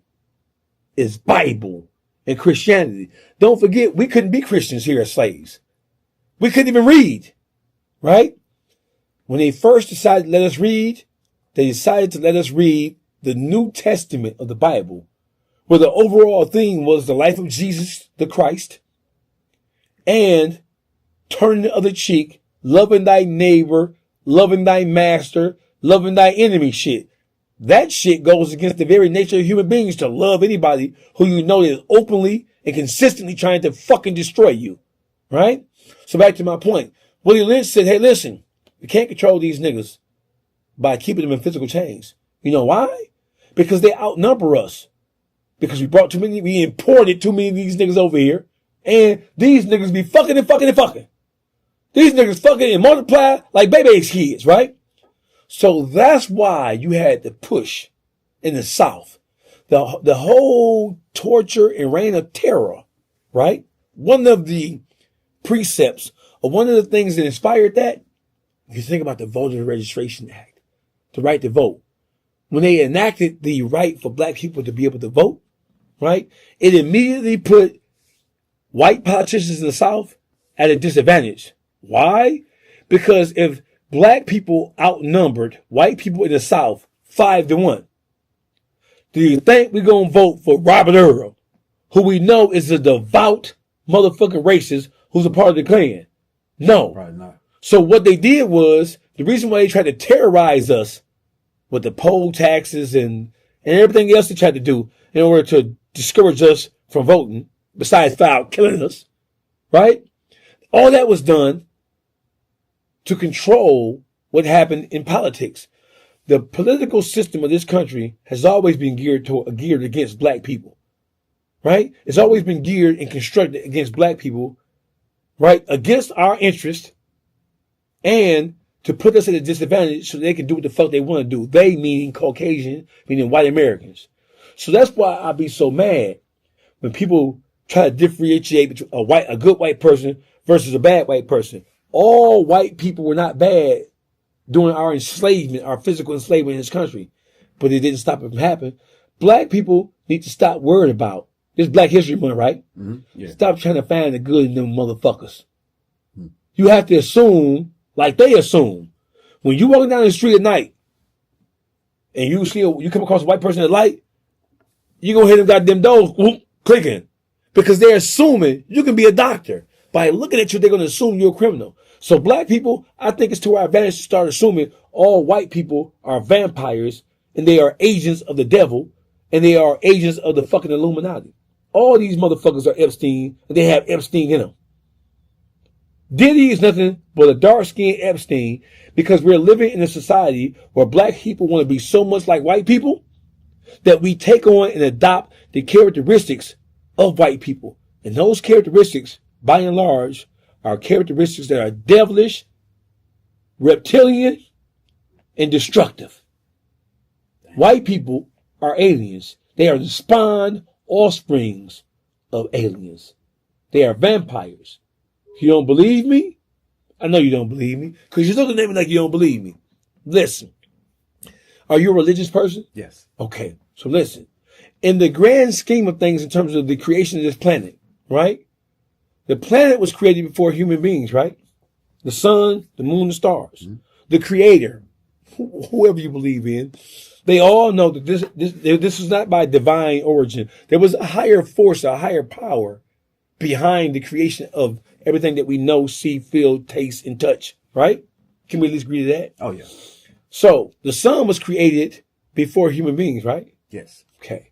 is Bible and Christianity. Don't forget, we couldn't be Christians here as slaves. We couldn't even read, right? When they first decided to let us read, they decided to let us read the New Testament of the Bible, where the overall theme was the life of Jesus, the Christ, and turning the other cheek, loving thy neighbor, loving thy master, loving thy enemy shit. That shit goes against the very nature of human beings to love anybody who you know is openly and consistently trying to fucking destroy you. Right? So back to my point. Willie Lynch said, hey, listen, we can't control these niggas by keeping them in physical chains. You know why? Because they outnumber us. Because we imported too many of these niggas over here. And these niggas be fucking and fucking and fucking. These niggas fucking and multiply like baby's kids, right? So that's why you had the push in the South. The whole torture and reign of terror, right? One of the precepts or one of the things that inspired that, if you think about the Voter Registration Act, the right to vote. When they enacted the right for black people to be able to vote, right? It immediately put white politicians in the South at a disadvantage. Why? Because if black people outnumbered white people in the South 5-1, do you think we're going to vote for Robert Earl, who we know is a devout motherfucking racist who's a part of the Klan? No. Probably not. So what they did was, the reason why they tried to terrorize us with the poll taxes and everything else they tried to do in order to discourage us from voting, besides foul killing us, right? All that was done to control what happened in politics. The political system of this country has always been geared against black people, right? It's always been geared and constructed against black people, right? Against our interest and to put us at a disadvantage so they can do what the fuck they want to do. They meaning Caucasian, meaning white Americans. So that's why I be so mad when people try to differentiate between a good white person versus a bad white person. All white people were not bad during our enslavement, our physical enslavement in this country, but it didn't stop it from happening. Black people need to stop worrying about this Black History Month, right? Mm-hmm. Yeah. Stop trying to find the good in them motherfuckers. Mm-hmm. You have to assume like they assume. When you walking down the street at night and you come across a white person at light, you gonna hear them goddamn doors clicking because they're assuming you can be a doctor. By looking at you, they're gonna assume you're a criminal. So black people, I think it's to our advantage to start assuming all white people are vampires and they are agents of the devil and they are agents of the fucking Illuminati. All these motherfuckers are Epstein and they have Epstein in them. Diddy is nothing but a dark-skinned Epstein because we're living in a society where black people want to be so much like white people that we take on and adopt the characteristics of white people. And those characteristics, by and large, are characteristics that are devilish, reptilian, and destructive. White people are aliens. They are the spawned offsprings of aliens. They are vampires. You don't believe me? I know you don't believe me because you're looking at me like you don't believe me. Listen, are you a religious person? Yes. Okay, so listen. In the grand scheme of things, in terms of the creation of this planet, right? The planet was created before human beings, right? The sun, the moon, the stars. Mm-hmm. The creator, whoever you believe in, they all know that this was not by divine origin. There was a higher force, a higher power behind the creation of everything that we know, see, feel, taste, and touch, right? Can we at least agree to that? Oh, yeah. So the sun was created before human beings, right? Yes. Okay.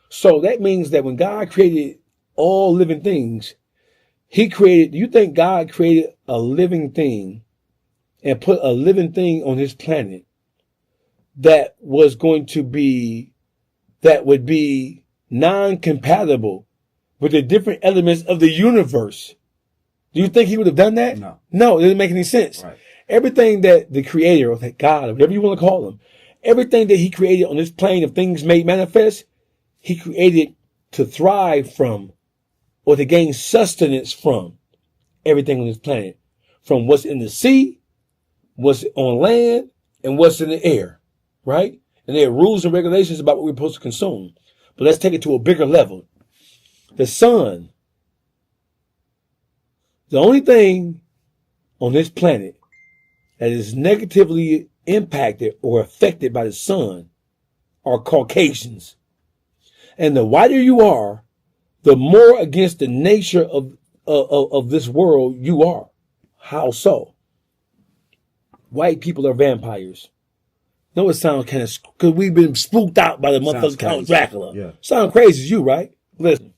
So that means that when God created all living things, do you think God created a living thing and put a living thing on his planet that would be non-compatible with the different elements of the universe? Do you think he would have done that? No. No, it doesn't make any sense. Right. Everything that the creator, or that God, or whatever you want to call him, everything that he created on this plane of things made manifest, he created to thrive from or to gain sustenance from everything on this planet. From what's in the sea, what's on land, and what's in the air, right? And there are rules and regulations about what we're supposed to consume. But let's take it to a bigger level. The sun, the only thing on this planet that is negatively impacted or affected by the sun are Caucasians. And the whiter you are, the more against the nature of this world you are. How so? White people are vampires. No, it sounds kind of, because we've been spooked out by the motherfucking Count Dracula. Yeah. Sound crazy as you, right? Listen.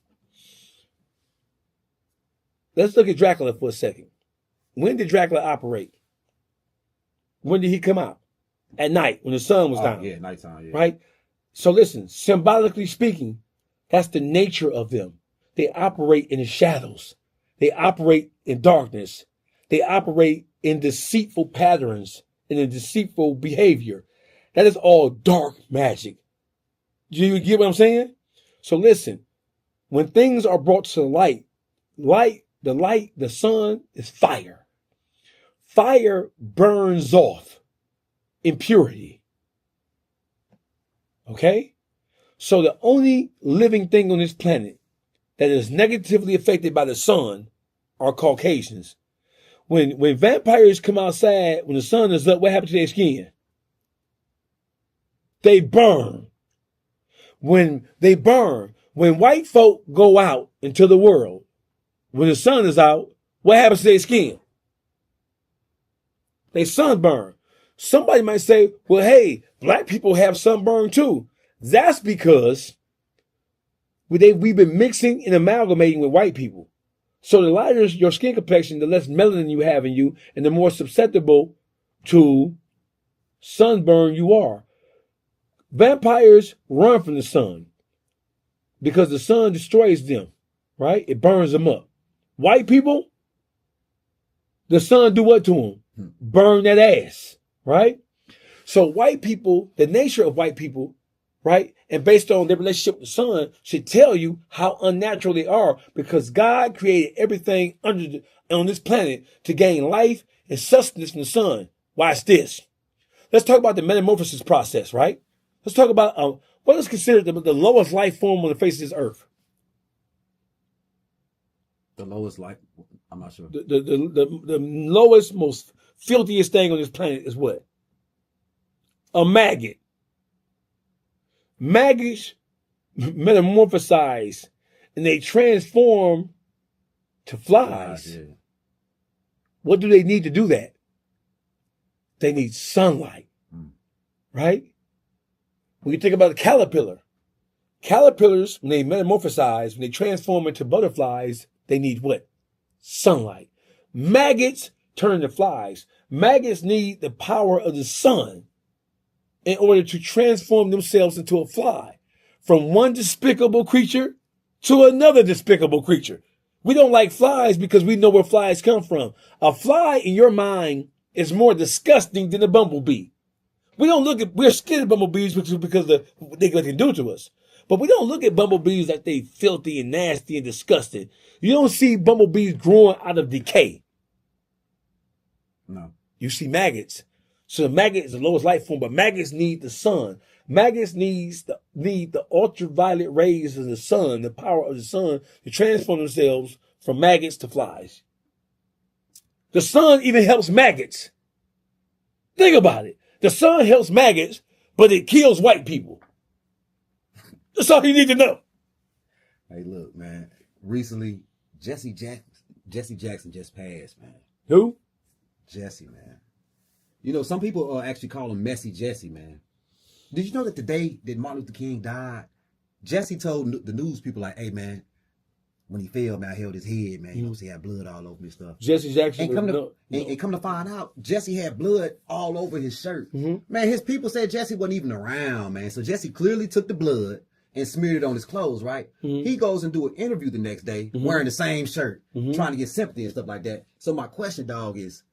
Let's look at Dracula for a second. When did Dracula operate? When did he come out? At night, when the sun was down. Yeah, nighttime, yeah. Right? So listen, symbolically speaking, that's the nature of them. They operate in the shadows. They operate in darkness. They operate in deceitful patterns and in deceitful behavior. That is all dark magic. Do you get what I'm saying? So listen, when things are brought to the the sun is fire. Fire burns off impurity. Okay? So the only living thing on this planet that is negatively affected by the sun are Caucasians. When vampires come outside, when the sun is up, what happens to their skin? They burn. When white folk go out into the world, when the sun is out, what happens to their skin? They sunburn. Somebody might say, well, hey, black people have sunburn too. That's because we've been mixing and amalgamating with white people. So the lighter your skin complexion, the less melanin you have in you, and the more susceptible to sunburn you are. Vampires run from the sun because the sun destroys them, right? It burns them up. White people, the sun do what to them? Burn that ass, right? So white people, the nature of white people, right? And based on their relationship with the sun should tell you how unnatural they are, because God created everything on this planet to gain life and sustenance from the sun. Watch this. Let's talk about the metamorphosis process, right? Let's talk about what is considered the lowest life form on the face of this earth. The lowest life? I'm not sure. The lowest, most filthiest thing on this planet is what? A maggot. Maggots metamorphosize and they transform to flies. Yeah. What do they need to do that? They need sunlight, right? When you think about a caterpillar, caterpillars, when they metamorphosize, when they transform into butterflies, they need what? Sunlight. Maggots turn into flies. Maggots need the power of the sun in order to transform themselves into a fly. From one despicable creature to another despicable creature. We don't like flies because we know where flies come from. A fly in your mind is more disgusting than a bumblebee. We're scared of bumblebees because of what they can do to us. But we don't look at bumblebees like they filthy and nasty and disgusting. You don't see bumblebees growing out of decay. No. You see maggots. So the maggot is the lowest life form, but maggots need the sun. Maggots need the ultraviolet rays of the sun, the power of the sun, to transform themselves from maggots to flies. The sun even helps maggots. Think about it. The sun helps maggots, but it kills white people. That's all you need to know. Hey, look, man. Recently, Jesse Jackson just passed, man. Who? Jesse, man. You know, some people actually call him Messy Jesse, man. Did you know that the day that Martin Luther King died, Jesse told the news people, like, hey, man, when he fell, man, I held his head, man. You know, he had blood all over his stuff. Jesse Jackson. And come to find out, Jesse had blood all over his shirt. Mm-hmm. Man, his people said Jesse wasn't even around, man. So Jesse clearly took the blood and smeared it on his clothes, right? Mm-hmm. He goes and do an interview the next day wearing the same shirt, trying to get sympathy and stuff like that. So my question, dog, is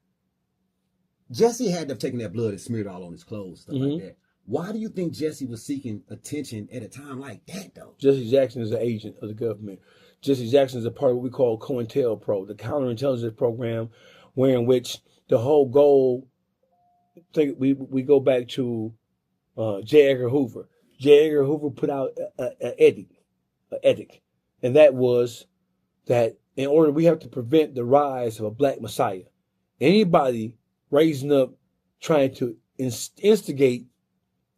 Jesse had to have taken that blood and smeared it all on his clothes, stuff like that. Why do you think Jesse was seeking attention at a time like that, though? Jesse Jackson is an agent of the government. Jesse Jackson is a part of what we call COINTELPRO, the counterintelligence program, wherein which the whole goal, we go back to J. Edgar Hoover. J. Edgar Hoover put out an edict, and that was that in order we have to prevent the rise of a black messiah. Anybody raising up trying to instigate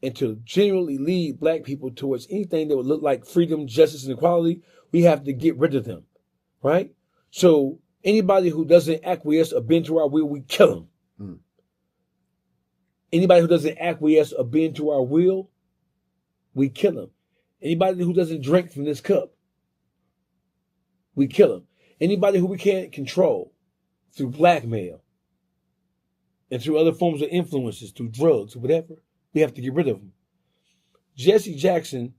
and to genuinely lead black people towards anything that would look like freedom, justice, and equality, we have to get rid of them, right? So anybody who doesn't acquiesce or bend to our will, we kill them. Anybody who doesn't acquiesce or bend to our will, we kill them. Anybody who doesn't drink from this cup, we kill them. Anybody who we can't control through blackmail and through other forms of influences, through drugs or whatever, we have to get rid of them. Jesse Jackson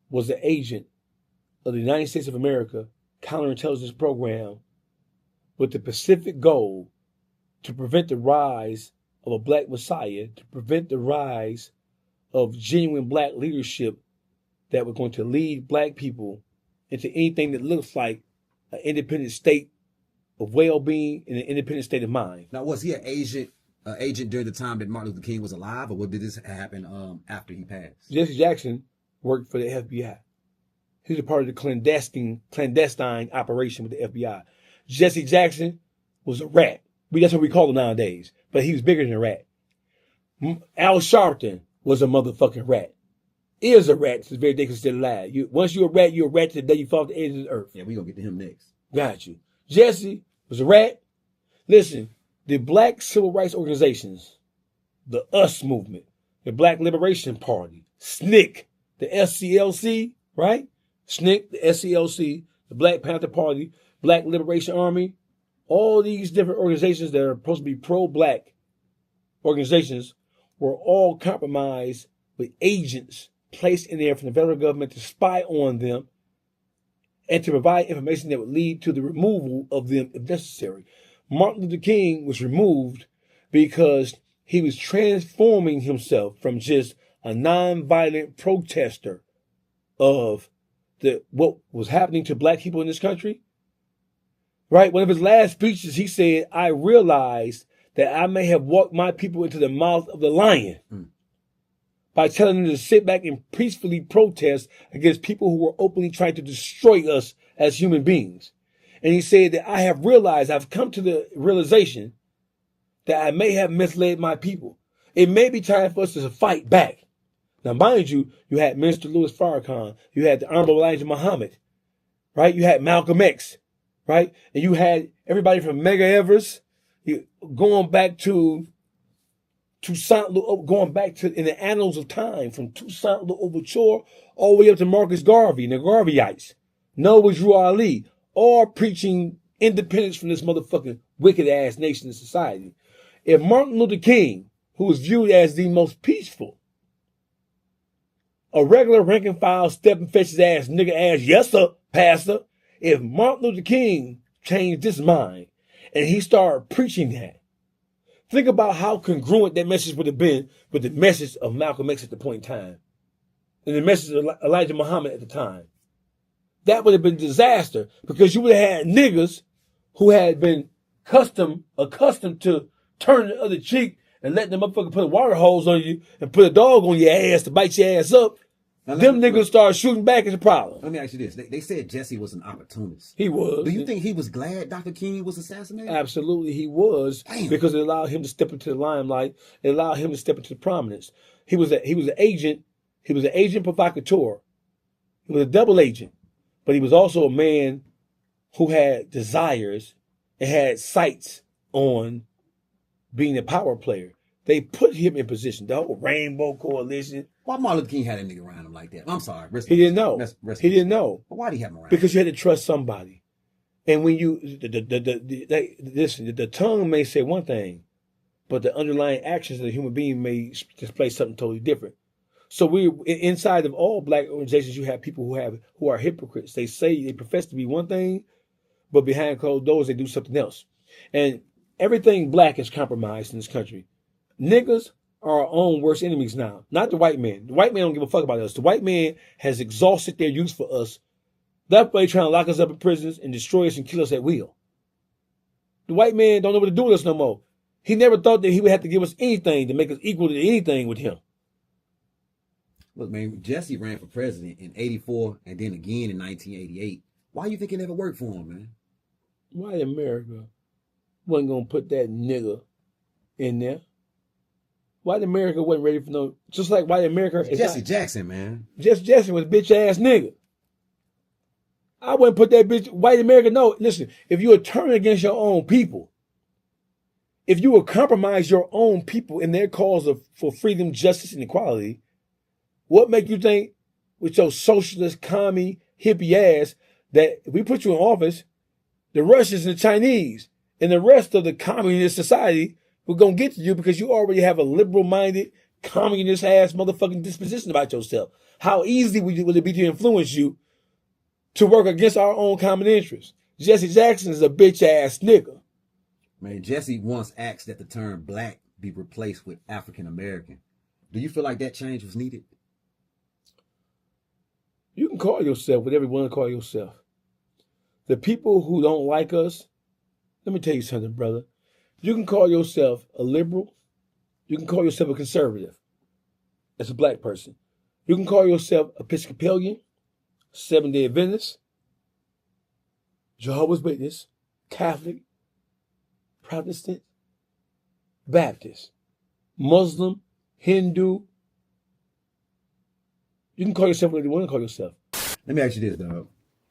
was the agent of the United States of America counterintelligence program with the specific goal to prevent the rise of a black messiah, to prevent the rise of genuine black leadership that was going to lead black people into anything that looks like an independent state of well-being and an independent state of mind. Now, was he an agent during the time that Martin Luther King was alive, or what did this happen after he passed? Jesse Jackson worked for the FBI. He was a part of the clandestine operation with the FBI. Jesse Jackson was a rat. That's what we call him nowadays. But he was bigger than a rat. Al Sharpton was a motherfucking rat. Is a rat to this very day because he's still alive. Once you're a rat to the day you fall off the edge of the earth. Yeah, we're going to get to him next. Got you. Jesse was a rat. Listen, the black civil rights organizations, the US movement, the Black Liberation Party, SNCC, the SCLC, right? SNCC, the SCLC, the Black Panther Party, Black Liberation Army, all these different organizations that are supposed to be pro-black organizations were all compromised with agents placed in there from the federal government to spy on them and to provide information that would lead to the removal of them if necessary. Martin Luther King was removed because he was transforming himself from just a nonviolent protester of what was happening to black people in this country. Right? One of his last speeches, he said, I realized that I may have walked my people into the mouth of the lion by telling them to sit back and peacefully protest against people who were openly trying to destroy us as human beings. And he said that I have realized, I've come to the realization that I may have misled my people. It may be time for us to fight back. Now, mind you, you had Minister Louis Farrakhan, you had the Honorable Elijah Muhammad, right? You had Malcolm X, right? And you had everybody from Medgar Evers, going back to going back to in the annals of time, from Toussaint Louverture all the way up to Marcus Garvey and the Garveyites, Noah Drew Ali, all preaching independence from this motherfucking wicked ass nation and society. If Martin Luther King, who was viewed as the most peaceful, a regular rank and file, step and fetch his ass, nigga ass, yes sir, pastor, if Martin Luther King changed his mind and he started preaching that Think about how congruent that message would have been with the message of Malcolm X at the point in time and the message of Elijah Muhammad at the time. That would have been disaster because you would have had niggas who had been accustomed to turning the other cheek and letting them motherfucker put a water hose on you and put a dog on your ass to bite your ass up. Now, them niggas start shooting back as a problem. Let me ask you this. They said Jesse was an opportunist. He was. Do you think he was glad Dr. King was assassinated? Absolutely, he was. Damn. Because it allowed him to step into the limelight. It allowed him to step into prominence. He was an agent. He was an agent provocateur. He was a double agent. But he was also a man who had desires and had sights on being a power player. They put him in position. The whole Rainbow Coalition. Why Martin Luther King had a nigga around him like that? I'm sorry. He didn't know. He didn't know. But why did he have him around? Because you had to trust somebody. And when you, the tongue may say one thing, but the underlying actions of the human being may display something totally different. So inside of all black organizations, you have people who are hypocrites. They profess to be one thing, but behind closed doors, they do something else. And everything black is compromised in this country. Niggas are our own worst enemies now, not the white man. The white man don't give a fuck about us. The white man has exhausted their use for us. That's why they're trying to lock us up in prisons and destroy us and kill us at will. The white man don't know what to do with us no more. He never thought that he would have to give us anything to make us equal to anything with him. Look, man, Jesse ran for president in 84 and then again in 1988. Why you think it never worked for him, man? White America wasn't going to put that nigga in there. White America wasn't ready for no, just like white America. Jesse Jackson, man. Jesse Jackson was a bitch ass nigga. I wouldn't put that bitch, white America, no. Listen, if you would turn against your own people, if you would compromise your own people in their cause for freedom, justice, and equality, what make you think with your socialist, commie, hippie ass that if we put you in office, the Russians and the Chinese and the rest of the communist society we're going to get to you because you already have a liberal-minded, communist-ass motherfucking disposition about yourself. How easy would it be to influence you to work against our own common interests? Jesse Jackson is a bitch-ass nigga. Man, Jesse once asked that the term black be replaced with African-American. Do you feel like that change was needed? You can call yourself whatever you want to call yourself. The people who don't like us, let me tell you something, brother. You can call yourself a liberal. You can call yourself a conservative as a black person. You can call yourself Episcopalian, Seventh-day Adventist, Jehovah's Witness, Catholic, Protestant, Baptist, Muslim, Hindu. You can call yourself what you want to call yourself. Let me ask you this, dog.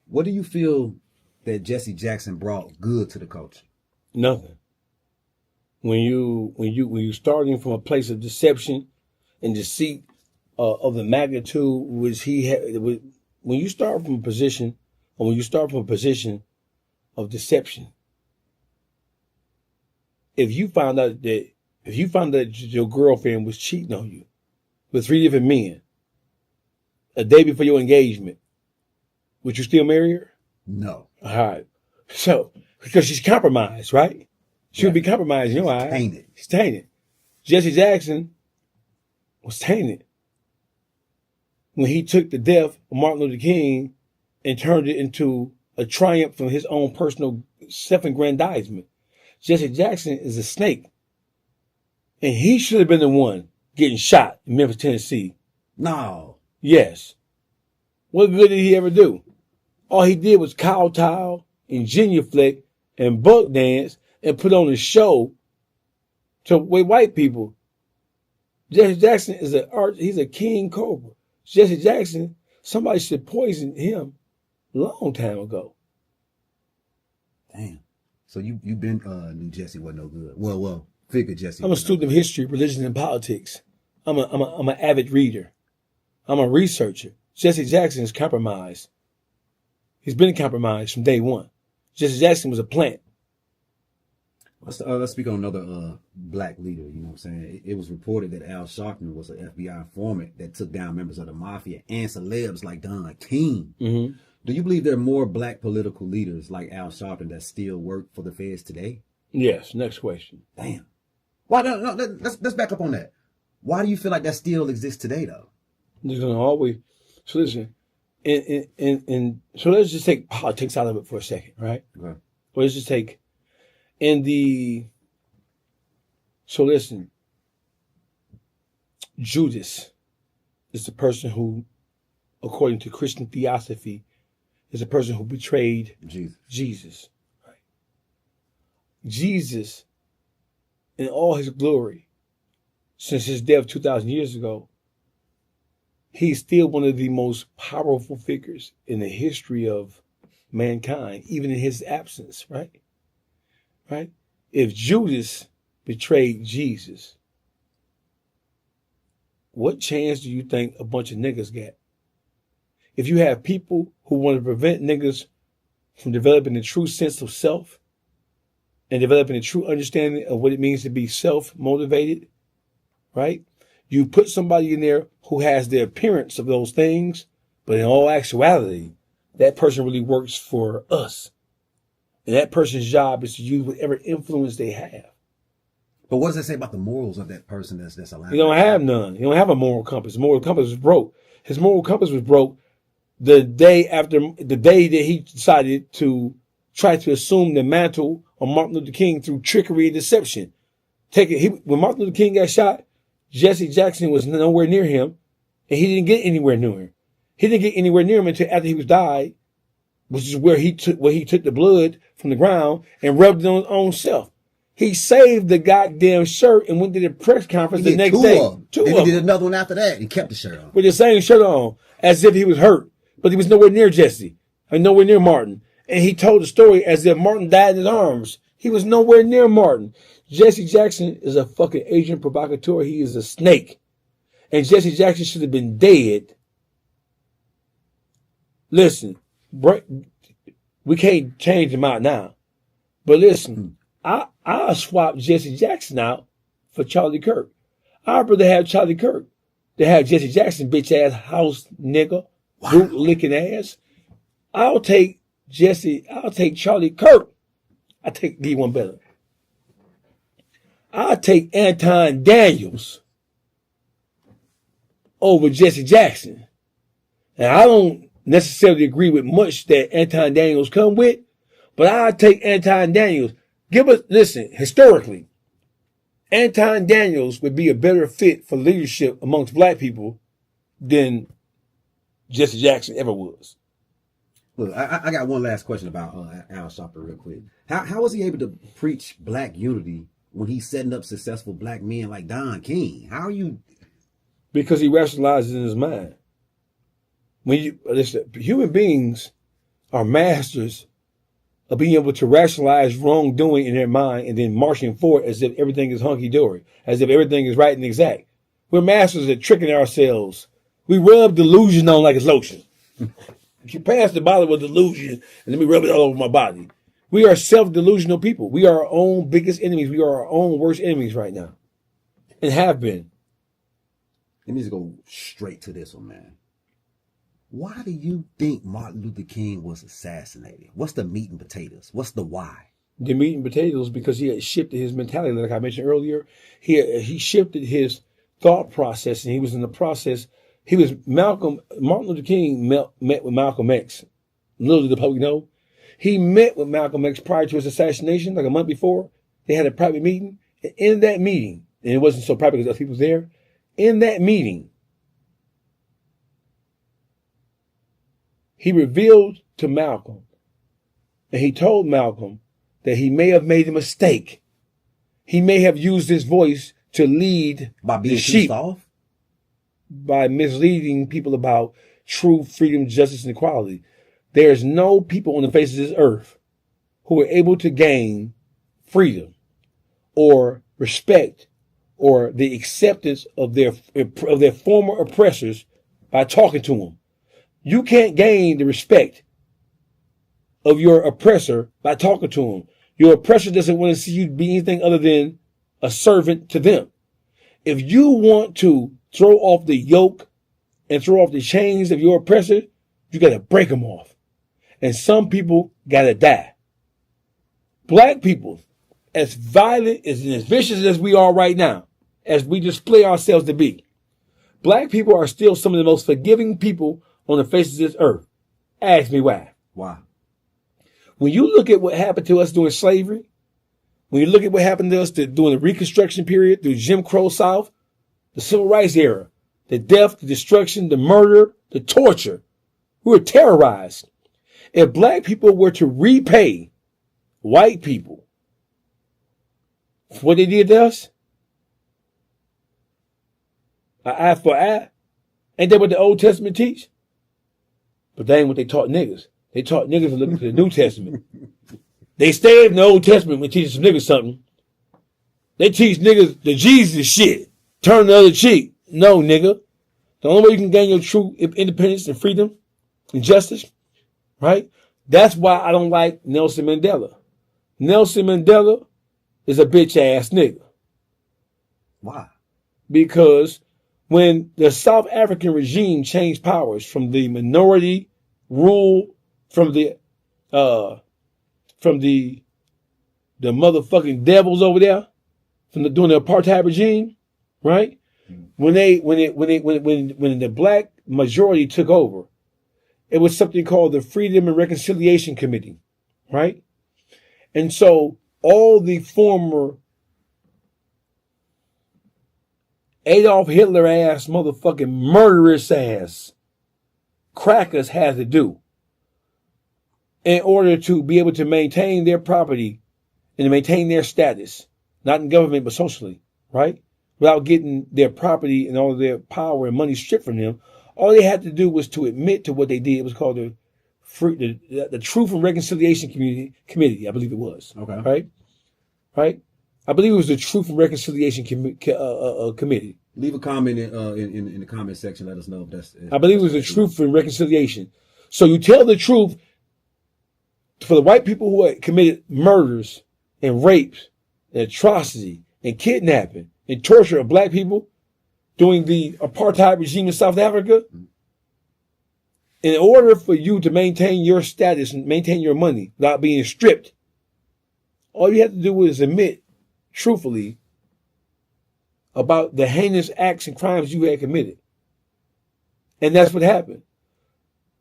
What do you feel that Jesse Jackson brought good to the culture? Nothing. When you're starting from a place of deception and deceit of the magnitude which he had, when you start from a position of deception, if you found out that your girlfriend was cheating on you with 3 different men a day before your engagement, would you still marry her? No. All right. So because she's compromised, right? She would be compromised in your eyes. Tainted. She's tainted. Jesse Jackson was tainted when he took the death of Martin Luther King and turned it into a triumph from his own personal self-aggrandizement. Jesse Jackson is a snake. And he should have been the one getting shot in Memphis, Tennessee. No. Yes. What good did he ever do? All he did was kowtow and genuflect and buck dance and put on a show with white people. Jesse Jackson he's a king cobra. Jesse Jackson, somebody should poison him a long time ago. Damn. So you been knew Jesse wasn't no good. Well, figured Jesse. I'm a student of history, religion, and politics. I'm an avid reader. I'm a researcher. Jesse Jackson is compromised. He's been compromised from day one. Jesse Jackson was a plant. Let's speak on another black leader. You know what I'm saying? It was reported that Al Sharpton was an FBI informant that took down members of the mafia and celebs like Don King. Mm-hmm. Do you believe there are more black political leaders like Al Sharpton that still work for the feds today? Yes. Next question. Damn. Why? No, let's back up on that. Why do you feel like that still exists today, though? There's gonna always. So listen, and so let's just take politics out of it for a second, right? Okay. Let's just take So listen, Judas is the person who, according to Christian theosophy, is the person who betrayed Jesus. Right? Jesus, in all his glory, since his death 2,000 years ago, he's still one of the most powerful figures in the history of mankind, even in his absence, right? Right? If Judas betrayed Jesus, what chance do you think a bunch of niggas got? If you have people who want to prevent niggas from developing a true sense of self and developing a true understanding of what it means to be self-motivated, right? You put somebody in there who has the appearance of those things, but in all actuality, that person really works for us. And that person's job is to use whatever influence they have. But what does that say about the morals of that person that's allowed? He don't have none. He don't have a moral compass. His moral compass was broke. His moral compass was broke the day that he decided to try to assume the mantle of Martin Luther King through trickery and deception. When Martin Luther King got shot, Jesse Jackson was nowhere near him, and he didn't get anywhere near him. He didn't get anywhere near him until after he was died, which is where he took the blood from the ground and rubbed it on his own self. He saved the goddamn shirt and went to the press conference the next day. Then he did another one after that. He kept the shirt on. With the same shirt on, as if he was hurt. But he was nowhere near Jesse, and nowhere near Martin. And he told the story as if Martin died in his arms. He was nowhere near Martin. Jesse Jackson is a fucking agent provocateur. He is a snake. And Jesse Jackson should have been dead. Listen, we can't change him out now. But listen, I'll swap Jesse Jackson out for Charlie Kirk. I'd rather have Charlie Kirk than have Jesse Jackson, bitch ass house nigga, boot licking ass. I'll take Charlie Kirk. I take D one better. I'll take Anton Daniels over Jesse Jackson. And I don't necessarily agree with much that Anton Daniels come with, but I'll take Anton Daniels. Listen, historically, Anton Daniels would be a better fit for leadership amongst black people than Jesse Jackson ever was. Look, I got one last question about Al Sharpton real quick. How was he able to preach black unity when he's setting up successful black men like Don King? How are you? Because he rationalizes in his mind. Human beings are masters of being able to rationalize wrongdoing in their mind and then marching forward as if everything is hunky-dory, as if everything is right and exact. We're masters at tricking ourselves. We rub delusion on like it's lotion. You pass the bottle with delusion and let me rub it all over my body. We are self-delusional people. We are our own biggest enemies. We are our own worst enemies right now. And have been. Let me just go straight to this one, man. Why do you think Martin Luther King was assassinated? What's the meat and potatoes? What's the why? The meat and potatoes, because he had shifted his mentality, like I mentioned earlier. He shifted his thought process, and he was in the process. Martin Luther King met with Malcolm X. Little did the public know. He met with Malcolm X prior to his assassination, like a month before. They had a private meeting. And in that meeting, and it wasn't so private because other people was there, in that meeting, he revealed to Malcolm, and he told Malcolm that he may have made a mistake. He may have used his voice to lead by being the sheep, off, by misleading people about true freedom, justice, and equality. There's no people on the face of this earth who are able to gain freedom or respect or the acceptance of their former oppressors by talking to them. You can't gain the respect of your oppressor by talking to him. Your oppressor doesn't want to see you be anything other than a servant to them. If you want to throw off the yoke and throw off the chains of your oppressor, you got to break them off. And some people got to die. Black people as violent and as vicious as we are right now, as we display ourselves to be, black people are still some of the most forgiving people on the face of this earth. Ask me why. Why? When you look at what happened to us during slavery, when you look at what happened to us during the Reconstruction period, through Jim Crow South, the Civil Rights era, the death, the destruction, the murder, the torture, we were terrorized. If black people were to repay white people for what they did to us, an eye for eye, ain't that what the Old Testament teach? But that ain't what they taught niggas. They taught niggas to look to the New Testament. They stayed in the Old Testament when teaching some niggas something. They teach niggas the Jesus shit. Turn the other cheek. No, nigga. The only way you can gain your true independence and freedom and justice, right? That's why I don't like Nelson Mandela. Nelson Mandela is a bitch ass nigga. Why? Because when the South African regime changed powers from the minority rule, from the motherfucking devils over there, during the apartheid regime, right? When the black majority took over, it was something called the Freedom and Reconciliation Committee, right? And so all the former Adolf Hitler ass motherfucking murderous ass crackers had to do in order to be able to maintain their property and to maintain their status, not in government, but socially, right? Without getting their property and all of their power and money stripped from them. All they had to do was to admit to what they did. It was called the Truth and Reconciliation Committee, I believe it was. Okay. Right? I believe it was the Truth and Reconciliation Committee. Leave a comment in the comment section. Let us know if that's. I believe it was the Truth and Reconciliation. So you tell the truth for the white people who had committed murders and rapes and atrocity and kidnapping and torture of black people during the apartheid regime in South Africa. In order for you to maintain your status and maintain your money without being stripped, all you have to do is admit truthfully about the heinous acts and crimes you had committed. And that's what happened.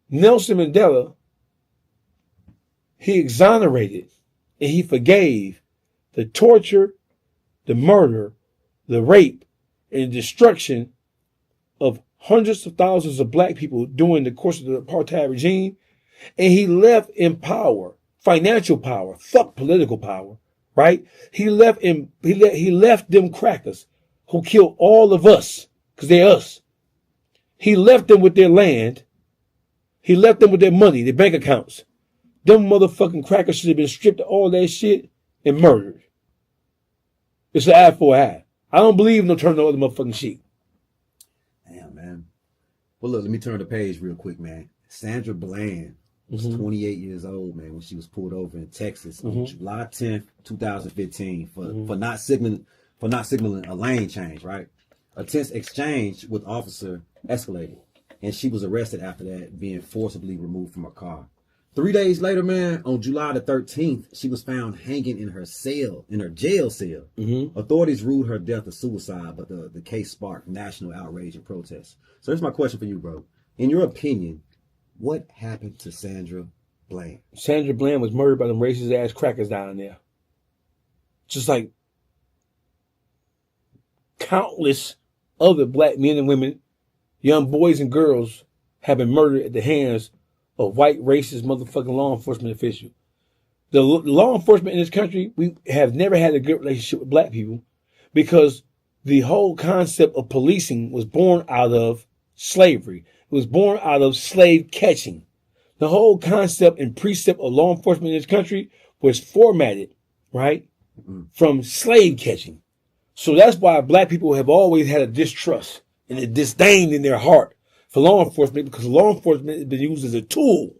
Nelson Mandela, he exonerated and he forgave the torture, the murder, the rape, and the destruction of hundreds of thousands of black people during the course of the apartheid regime. And he left in power, financial power, fuck political power, right? He left them crackers who killed all of us, because they're us. He left them with their land. He left them with their money, their bank accounts. Them motherfucking crackers should have been stripped of all that shit and murdered. It's an eye for an eye. I don't believe in no turn no other motherfucking sheep. Damn, man. Well, look, let me turn the page real quick, man. Sandra Bland was 28 years old, man, when she was pulled over in Texas on July 10th, 2015 for not signaling a lane change, right? A tense exchange with officer escalated, and she was arrested after that, being forcibly removed from her car. 3 days later, man, on July the 13th, she was found hanging in her jail cell. Authorities ruled her death a suicide, but the case sparked national outrage and protests. So here's my question for you, bro. In your opinion, what happened to Sandra Bland? Sandra Bland was murdered by them racist ass crackers down there. Just like countless other black men and women, young boys and girls have been murdered at the hands of white racist motherfucking law enforcement official. The law enforcement in this country, we have never had a good relationship with black people because the whole concept of policing was born out of slavery. It was born out of slave catching. The whole concept and precept of law enforcement in this country was formatted, right, from slave catching. So that's why black people have always had a distrust and a disdain in their heart for law enforcement, because law enforcement has been used as a tool.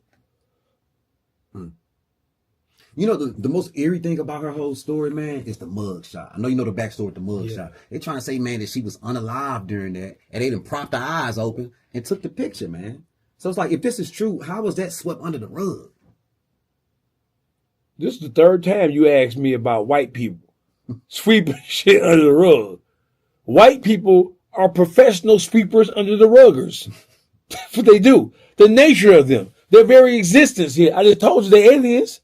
You know, the most eerie thing about her whole story, man, is the mug shot. I know you know the backstory of the mug shot. They're trying to say, man, that she was unalive during that, and they done propped her eyes open and took the picture, man. So it's like, if this is true, how was that swept under the rug? This is the third time you asked me about white people sweeping shit under the rug. White people are professional sweepers under the ruggers. That's what they do. The nature of them, their very existence here. I just told you they're aliens.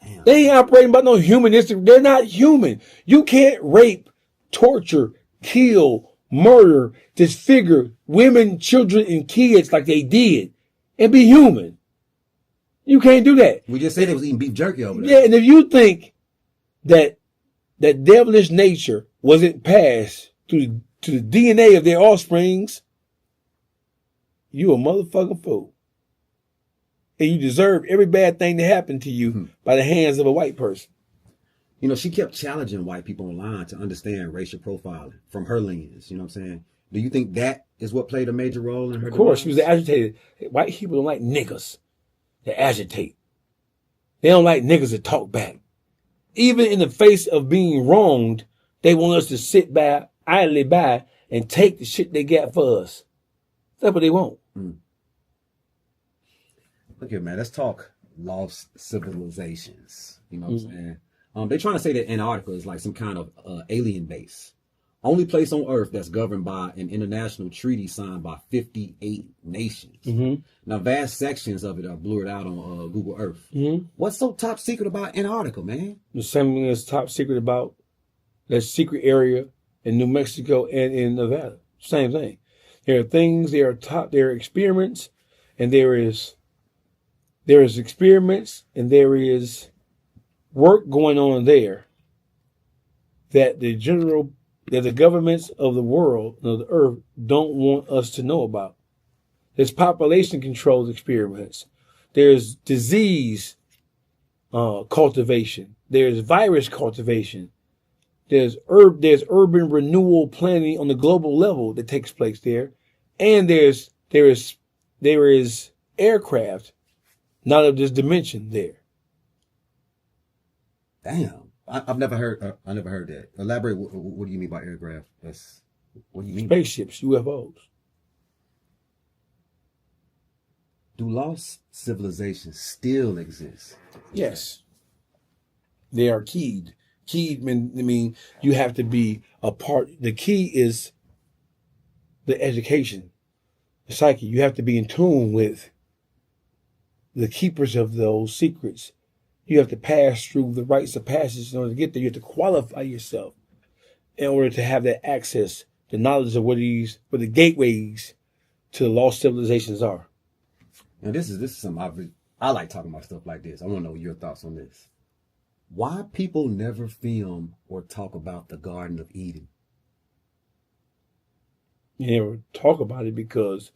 Damn. They ain't operating by no humanistic. They're not human. You can't rape, torture, kill, murder, disfigure women, children, and kids like they did and be human. You can't do that. We just said it was eating beef jerky over there. Yeah, and if you think that devilish nature wasn't passed to the DNA of their offsprings, you a motherfucking fool. And you deserve every bad thing to happen to you by the hands of a white person. You know, she kept challenging white people online to understand racial profiling from her lens. You know what I'm saying? Do you think that is what played a major role in her Of course, demise? she was agitated. White people don't like niggas that agitate. They don't like niggas that talk back. Even in the face of being wronged, they want us to sit by, idly by, and take the shit they got for us. That's what they want. Look here, man. Let's talk lost civilizations. You know what I'm saying? They're trying to say that Antarctica is like some kind of alien base. Only place on Earth that's governed by an international treaty signed by 58 nations. Now, vast sections of it are blurred out on Google Earth. What's so top secret about Antarctica, man? The same thing that's top secret about that secret area in New Mexico and in Nevada. Same thing. There are things, there are experiments, and there is experiments and there is work going on there that the governments of the world, of the earth, don't want us to know about. There's population control experiments. There's disease cultivation. There's virus cultivation. There's urban renewal planning on the global level that takes place there. And there is aircraft not of this dimension there. Damn, I've never heard. I never heard that. Elaborate. What do you mean by aircraft? What do you mean? Spaceships, UFOs. Do lost civilizations still exist? Yes, they are keyed. Keyed mean you have to be a part. The key is the education, the psyche. You have to be in tune with the keepers of those secrets. You have to pass through the rites of passage in order to get there. You have to qualify yourself in order to have that access, the knowledge of what the gateways to the lost civilizations are. Now, this is something I like talking about stuff like this. I want to know your thoughts on this. Why people never film or talk about the Garden of Eden? You never talk about it because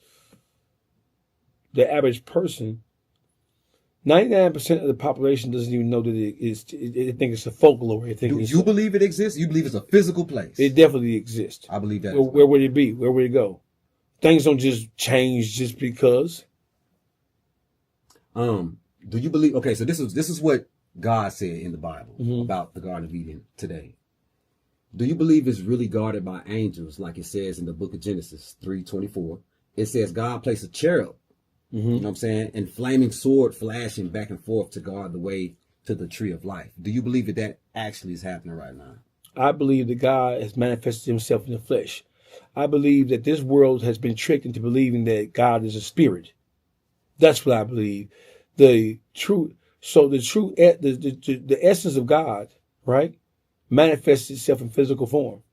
the average person, 99% of the population doesn't even know that they think it's a folklore. Do you believe it exists? You believe it's a physical place? It definitely exists. I believe that. Where would it be? Where would it go? Things don't just change just because. Do you believe? Okay, so this is what God said in the Bible about the Garden of Eden today. Do you believe it's really guarded by angels, like it says in the book of Genesis 3:24? It says God placed a cherub, you know what I'm saying, and flaming sword flashing back and forth to guard the way to the tree of life. Do you believe that actually is happening right now? I believe that God has manifested himself in the flesh. I believe that this world has been tricked into believing that God is a spirit. That's what I believe. The essence of God, right, manifests itself in physical form.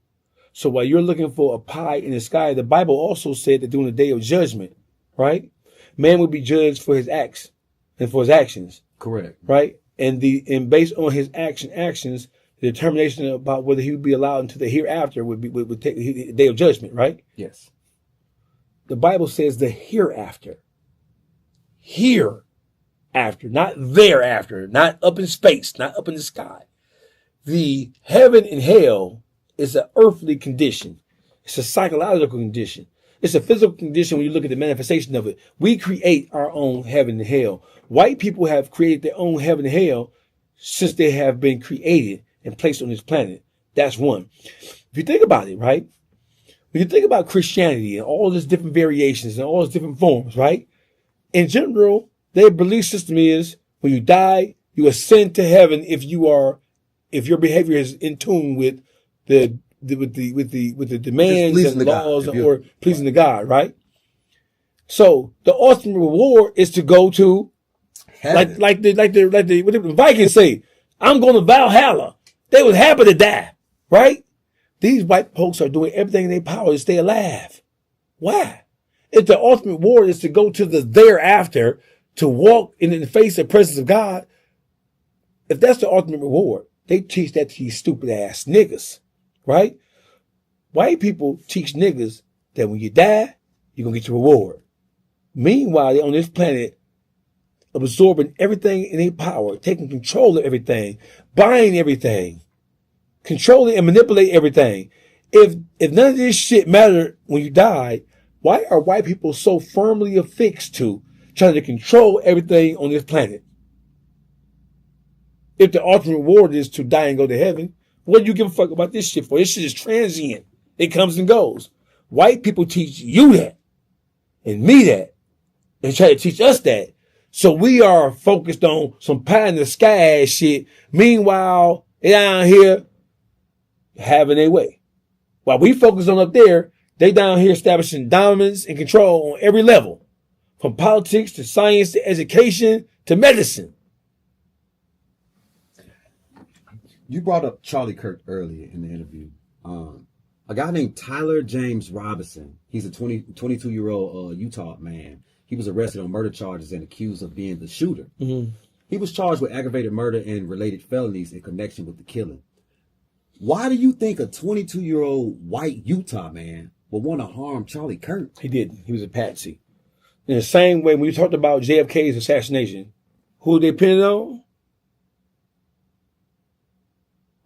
So while you're looking for a pie in the sky, the Bible also said that during the day of judgment, right, man will be judged for his acts and for his actions. Correct. Right? And based on his actions, the determination about whether he would be allowed into the hereafter would take the day of judgment, right? Yes. The Bible says the hereafter. Hereafter, not thereafter, not up in space, not up in the sky. The heaven and hell is an earthly condition. It's a psychological condition. It's a physical condition when you look at the manifestation of it. We create our own heaven and hell. White people have created their own heaven and hell since they have been created and placed on this planet. That's one. If you think about it, right? When you think about Christianity and all these different variations and all these different forms, right? In general, their belief system is when you die, You ascend to heaven if your behavior is in tune with the demands and laws or pleasing to God, right? So the ultimate reward is to go to heaven. like the Vikings say, I'm going to Valhalla. They was happy to die, right? These white folks are doing everything in their power to stay alive. Why? If the ultimate reward is to go to the thereafter, to walk in the face of the presence of God, if that's the ultimate reward, they teach that to these stupid ass niggas, right? White people teach niggas that when you die, you're going to get your reward. Meanwhile, they're on this planet absorbing everything in their power, taking control of everything, buying everything, controlling and manipulating everything. If none of this shit mattered when you died, why are white people so firmly affixed to trying to control everything on this planet? If the ultimate reward is to die and go to heaven, what do you give a fuck about this shit for? This shit is transient. It comes and goes. White people teach you that and me that and try to teach us that. So we are focused on some pie in the sky ass shit. Meanwhile, they down here having their way. While we focus on up there, they down here establishing dominance and control on every level. From politics to science to education to medicine. You brought up Charlie Kirk earlier in the interview. A guy named Tyler James Robinson. He's a 22-year-old Utah man. He was arrested on murder charges and accused of being the shooter. Mm-hmm. He was charged with aggravated murder and related felonies in connection with the killing. Why do you think a 22-year-old white Utah man would want to harm Charlie Kirk? He didn't. He was a patsy. In the same way, when we talked about JFK's assassination, who they pinned on?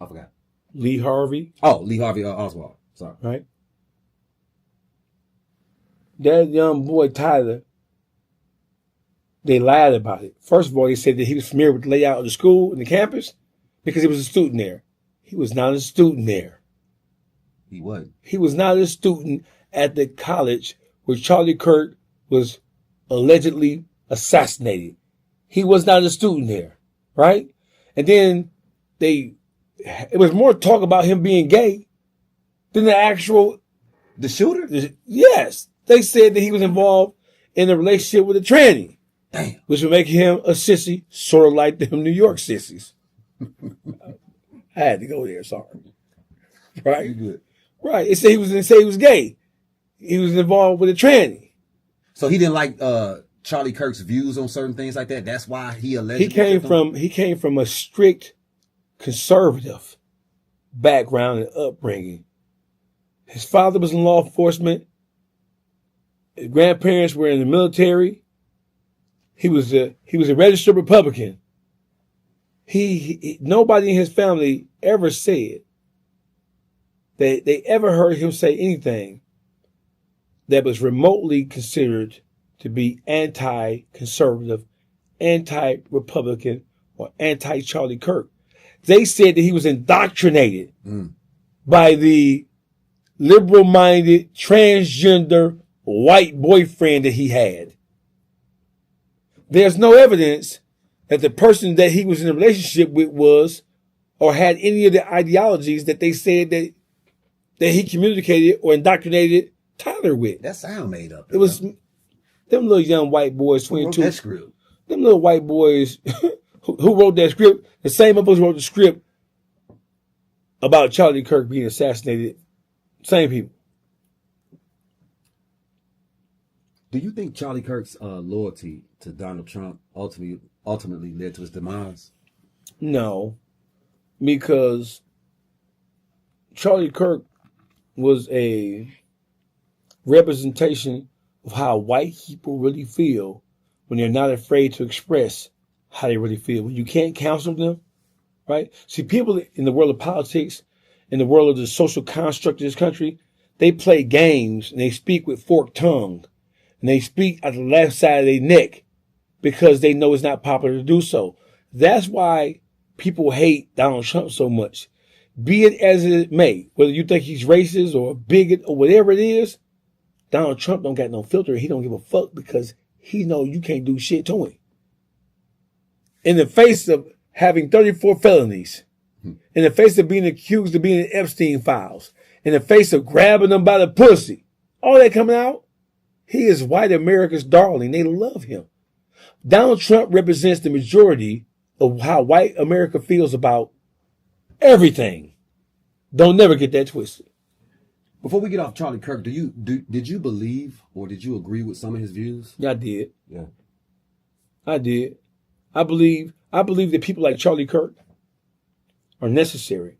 I forgot. Lee Harvey. Oh, Lee Harvey Oswald. Sorry. Right. That young boy, Tyler, they lied about it. First of all, they said that he was familiar with the layout of the school and the campus because he was a student there. He was not a student there. He wasn't. He was not a student at the college where Charlie Kirk was allegedly assassinated. He was not a student there, right? And then it was more talk about him being gay than the shooter? Yes. They said that he was involved in a relationship with a tranny. Damn. Which would make him a sissy, sort of like them New York sissies. I had to go there, sorry. Right? You good. Right. It said he was gay. He was involved with a tranny. So he didn't like Charlie Kirk's views on certain things like that. That's why he allegedly he came from a strict conservative background and upbringing. His father was in law enforcement. His grandparents were in the military. He was a registered Republican. Nobody in his family ever said that they ever heard him say anything that was remotely considered to be anti-conservative, anti-Republican, or anti-Charlie Kirk. They said that he was indoctrinated by the liberal-minded, transgender, white boyfriend that he had. There's no evidence that the person that he was in a relationship with was or had any of the ideologies that they said that he communicated or indoctrinated Tyler with. That sound made up. It was them little young white boys, 22. Who wrote that script? Them little white boys who wrote that script. The same of us wrote the script about Charlie Kirk being assassinated. Same people. Do you think Charlie Kirk's loyalty to Donald Trump ultimately led to his demise? No, because Charlie Kirk was a representation of how white people really feel when they're not afraid to express how they really feel. When you can't counsel them, right? See, people in the world of politics, in the world of the social construct of this country, they play games and they speak with forked tongue. And they speak at the left side of their neck because they know it's not popular to do so. That's why people hate Donald Trump so much. Be it as it may, whether you think he's racist or a bigot or whatever it is, Donald Trump don't got no filter. He don't give a fuck because he know you can't do shit to him. In the face of having 34 felonies, in the face of being accused of being in Epstein files, in the face of grabbing them by the pussy, all that coming out, he is white America's darling. They love him. Donald Trump represents the majority of how white America feels about everything. Don't never get that twisted. Before we get off Charlie Kirk, did you believe or did you agree with some of his views? Yeah, I did. Yeah. I did. I believe that people like Charlie Kirk are necessary.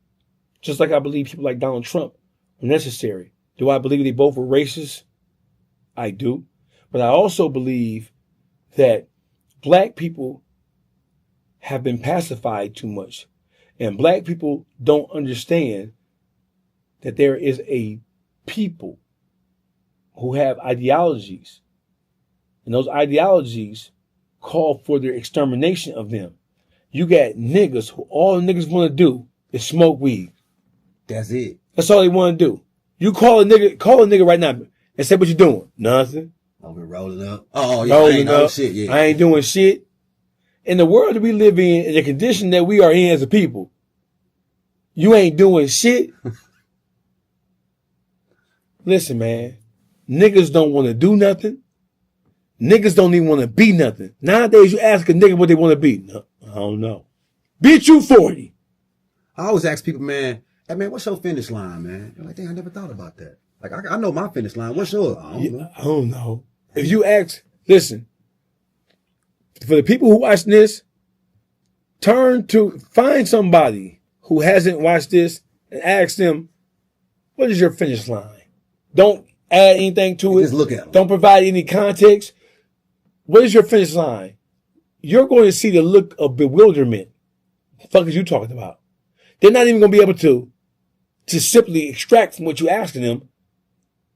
Just like I believe people like Donald Trump are necessary. Do I believe they both were racist? I do. But I also believe that black people have been pacified too much. And black people don't understand that there is a people who have ideologies. And those ideologies call for the extermination of them. You got niggas who all niggas want to do is smoke weed. That's it. That's all they want to do. You call a nigga right now and say what you doing. Nothing. I've been rolling up. Oh, yeah, Rolling up. Shit, yeah. I ain't doing shit. In the world that we live in the condition that we are in as a people, you ain't doing shit. Listen, man. Niggas don't want to do nothing. Niggas don't even want to be nothing. Nowadays, you ask a nigga what they want to be. No, I don't know. Bitch, you 40. I always ask people, man, hey, man, what's your finish line, man? They're like, dang, I never thought about that. Like, I know my finish line. What's yours? I don't know. I don't know. If you ask, listen, for the people who watch this, find somebody who hasn't watched this and ask them, what is your finish line? Don't add anything to it. Just look at them. Don't provide any context. What is your finish line? You're going to see the look of bewilderment. What the fuck is you talking about? They're not even going to be able to simply extract from what you're asking them.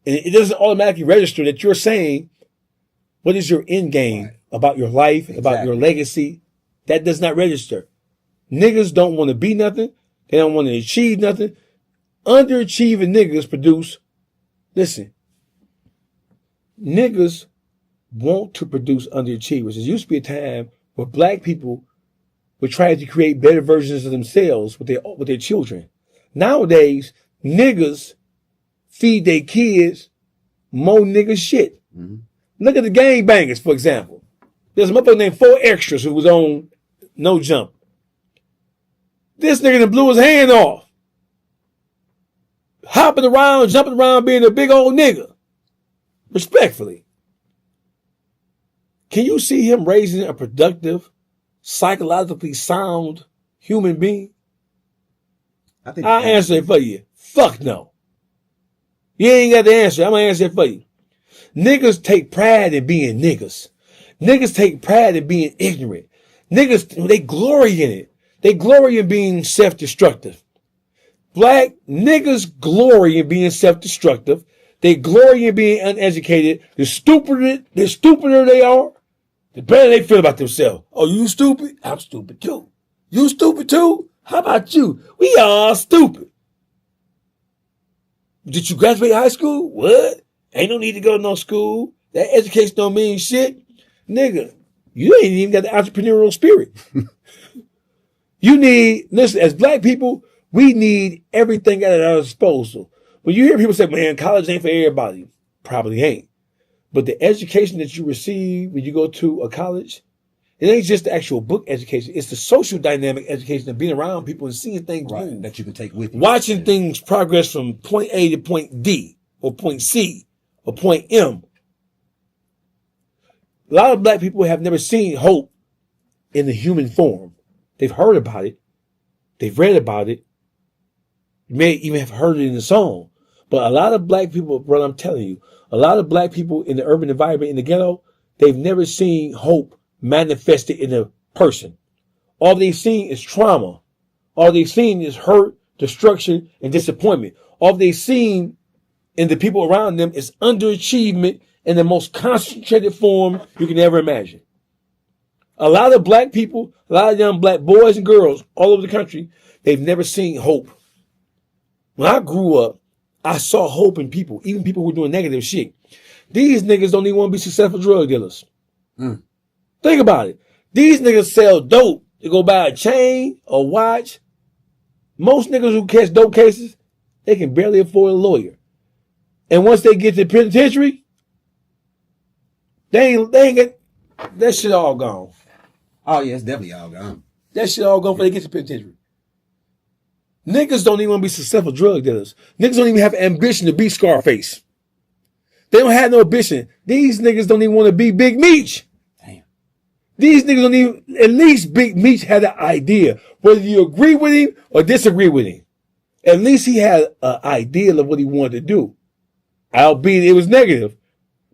And it doesn't automatically register that you're saying, what is your end game about your life, about your legacy? That does not register. Niggas don't want to be nothing. They don't want to achieve nothing. Underachieving niggas produce, listen, niggas want to produce underachievers. There used to be a time where black people were trying to create better versions of themselves with their children. Nowadays, niggas feed their kids more nigga shit. Mm-hmm. Look at the gangbangers, for example. There's a motherfucker named 4 Extras who was on No Jump. This nigga done blew his hand off. Hopping around, jumping around, being a big old nigga. Respectfully. Can you see him raising a productive, psychologically sound human being? I'll answer it for you. Fuck no. You ain't got the answer. I'm going to answer it for you. Niggas take pride in being niggas. Niggas take pride in being ignorant. Niggas, they glory in it. They glory in being self-destructive. Black niggas glory in being self-destructive. They glory in being uneducated. The stupider they are, the better they feel about themselves. Oh, you stupid? I'm stupid too. You stupid too? How about you? We all stupid. Did you graduate high school? What? Ain't no need to go to no school. That education don't mean shit. Nigga, you ain't even got the entrepreneurial spirit. Listen, as black people, we need everything at our disposal. When you hear people say, man, college ain't for everybody, probably ain't. But the education that you receive when you go to a college, it ain't just the actual book education. It's the social dynamic education of being around people and seeing things move. That you can take with you. Watching things progress from point A to point D or point C or point M. A lot of black people have never seen hope in the human form. They've heard about it. They've read about it. You may even have heard it in the song. But a lot of black people, brother, I'm telling you, a lot of black people in the urban environment, in the ghetto, they've never seen hope manifested in a person. All they've seen is trauma. All they've seen is hurt, destruction, and disappointment. All they've seen in the people around them is underachievement in the most concentrated form you can ever imagine. A lot of black people, a lot of young black boys and girls all over the country, they've never seen hope. When I grew up, I saw hope in people, even people who were doing negative shit. These niggas don't even want to be successful drug dealers. Think about it. These niggas sell dope to go buy a chain or watch. Most niggas who catch dope cases, they can barely afford a lawyer. And once they get to the penitentiary, they ain't get that shit all gone. Oh yeah, it's definitely all gone. That shit all gone before they get to the penitentiary. Niggas don't even want to be successful drug dealers. Niggas don't even have ambition to be Scarface. They don't have no ambition. These niggas don't even want to be Big Meech. Damn. These niggas don't even, at least Big Meech had an idea. Whether you agree with him or disagree with him, at least he had an idea of what he wanted to do. Albeit it was negative.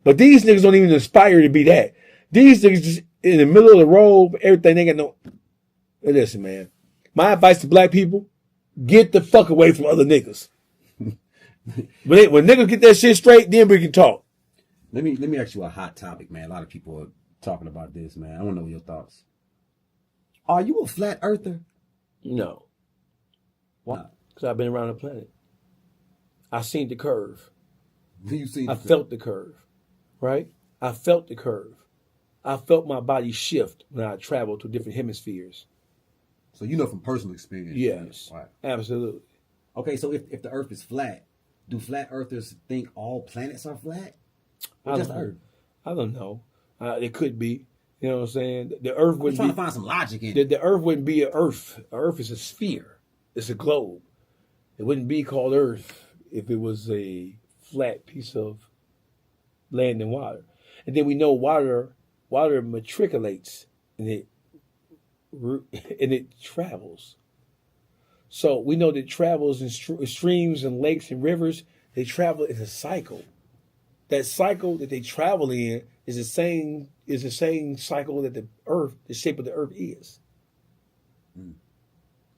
But these niggas don't even aspire to be that. These niggas just in the middle of the road, everything, they got no. Listen, man. My advice to black people, get the fuck away from other niggas. When niggas get that shit straight, then we can talk. Let me ask you a hot topic, man. A lot of people are talking about this, man. I want to know your thoughts. Are you a flat earther? No. Why? Because I've been around the planet. I seen the curve. You seen? I felt the curve, right? I felt the curve. I felt my body shift when I traveled to different hemispheres. So you know from personal experience. Yes, Right. Absolutely. Okay, so if the Earth is flat, do flat earthers think all planets are flat? Or just Earth? I don't know. It could be. You know what I'm saying? The Earth I'm wouldn't trying be. to find some logic in it. The Earth wouldn't be an Earth. Earth is a sphere. It's a globe. It wouldn't be called Earth if it was a flat piece of land and water. And then we know water matriculates and it travels. So we know that it travels in streams and lakes and rivers. They travel in a cycle. That cycle that they travel in is the same cycle that the shape of the Earth is.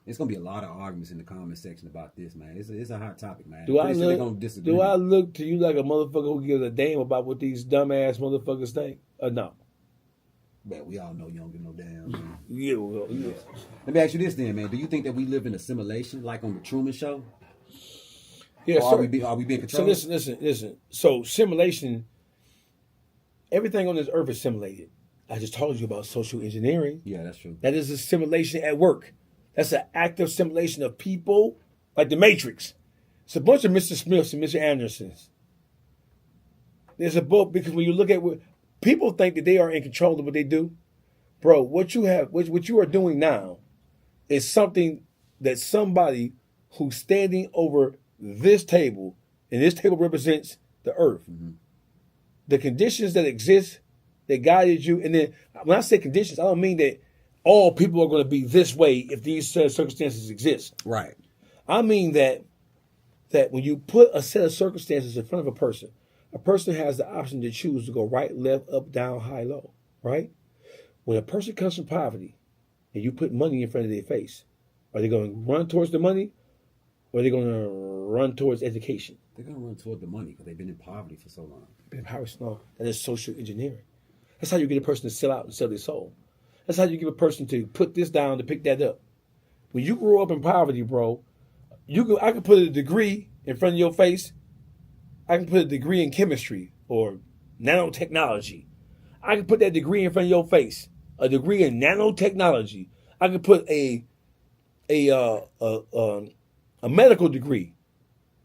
It's gonna be a lot of arguments in the comment section about this, man. It's a hot topic, man. Do I They're gonna disagree. look to you like a motherfucker who gives a damn about what these dumbass motherfuckers think? Or no? Man, we all know you don't give no damn. Man. Yeah, well, yeah. Let me ask you this then, man. Do you think that we live in a simulation, like on the Truman Show? Yeah, Or are we being controlled? So listen. So simulation, everything on this earth is simulated. I just told you about social engineering. Yeah, that's true. That is a simulation at work. That's an active simulation of people, like the Matrix. It's a bunch of Mr. Smiths and Mr. Andersons. There's a book, because when you look at what people think that they are in control of what they do, bro. What you are doing now is something that somebody who's standing over this table, and this table represents the earth. Mm-hmm. The conditions that exist that guided you, and then when I say conditions, I don't mean that all people are going to be this way if these circumstances exist. Right. I mean that when you put a set of circumstances in front of a person has the option to choose to go right, left, up, down, high, low, right? When a person comes from poverty and you put money in front of their face, are they going to run towards the money or are they going to run towards education? They're going to run toward the money because they've been in poverty for so long. Been in poverty so long. That is social engineering. That's how you get a person to sell out and sell their soul. That's how you get a person to put this down to pick that up. When you grow up in poverty, bro, I could put a degree in front of your face. I can put a degree in chemistry or nanotechnology. I can put that degree in front of your face. A degree in nanotechnology. I can put a medical degree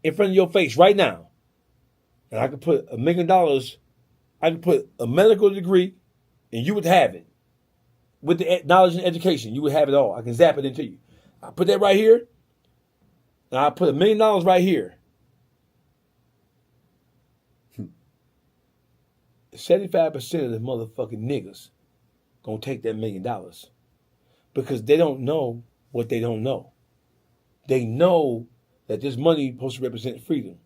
in front of your face right now. And I could put $1 million. I could put a medical degree and you would have it. With the knowledge and education, you would have it all. I can zap it into you. I put that right here. And I put $1 million right here. 75% of the motherfucking niggas gonna take that $1 million because they don't know what they don't know. They know that this money is supposed to represent freedom.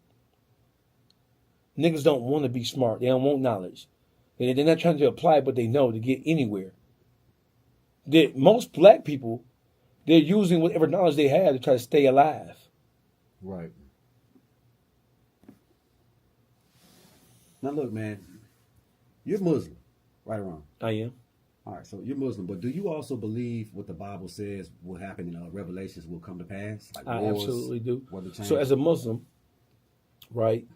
Niggas don't want to be smart. They don't want knowledge. They're not trying to apply what they know to get anywhere. Most black people, they're using whatever knowledge they have to try to stay alive. Right. Now look, man, you're Muslim, right or wrong? I am. All right, so you're Muslim, but do you also believe what the Bible says will happen in Revelations will come to pass? Like I wars, absolutely do. weather change? So as a Muslim, right,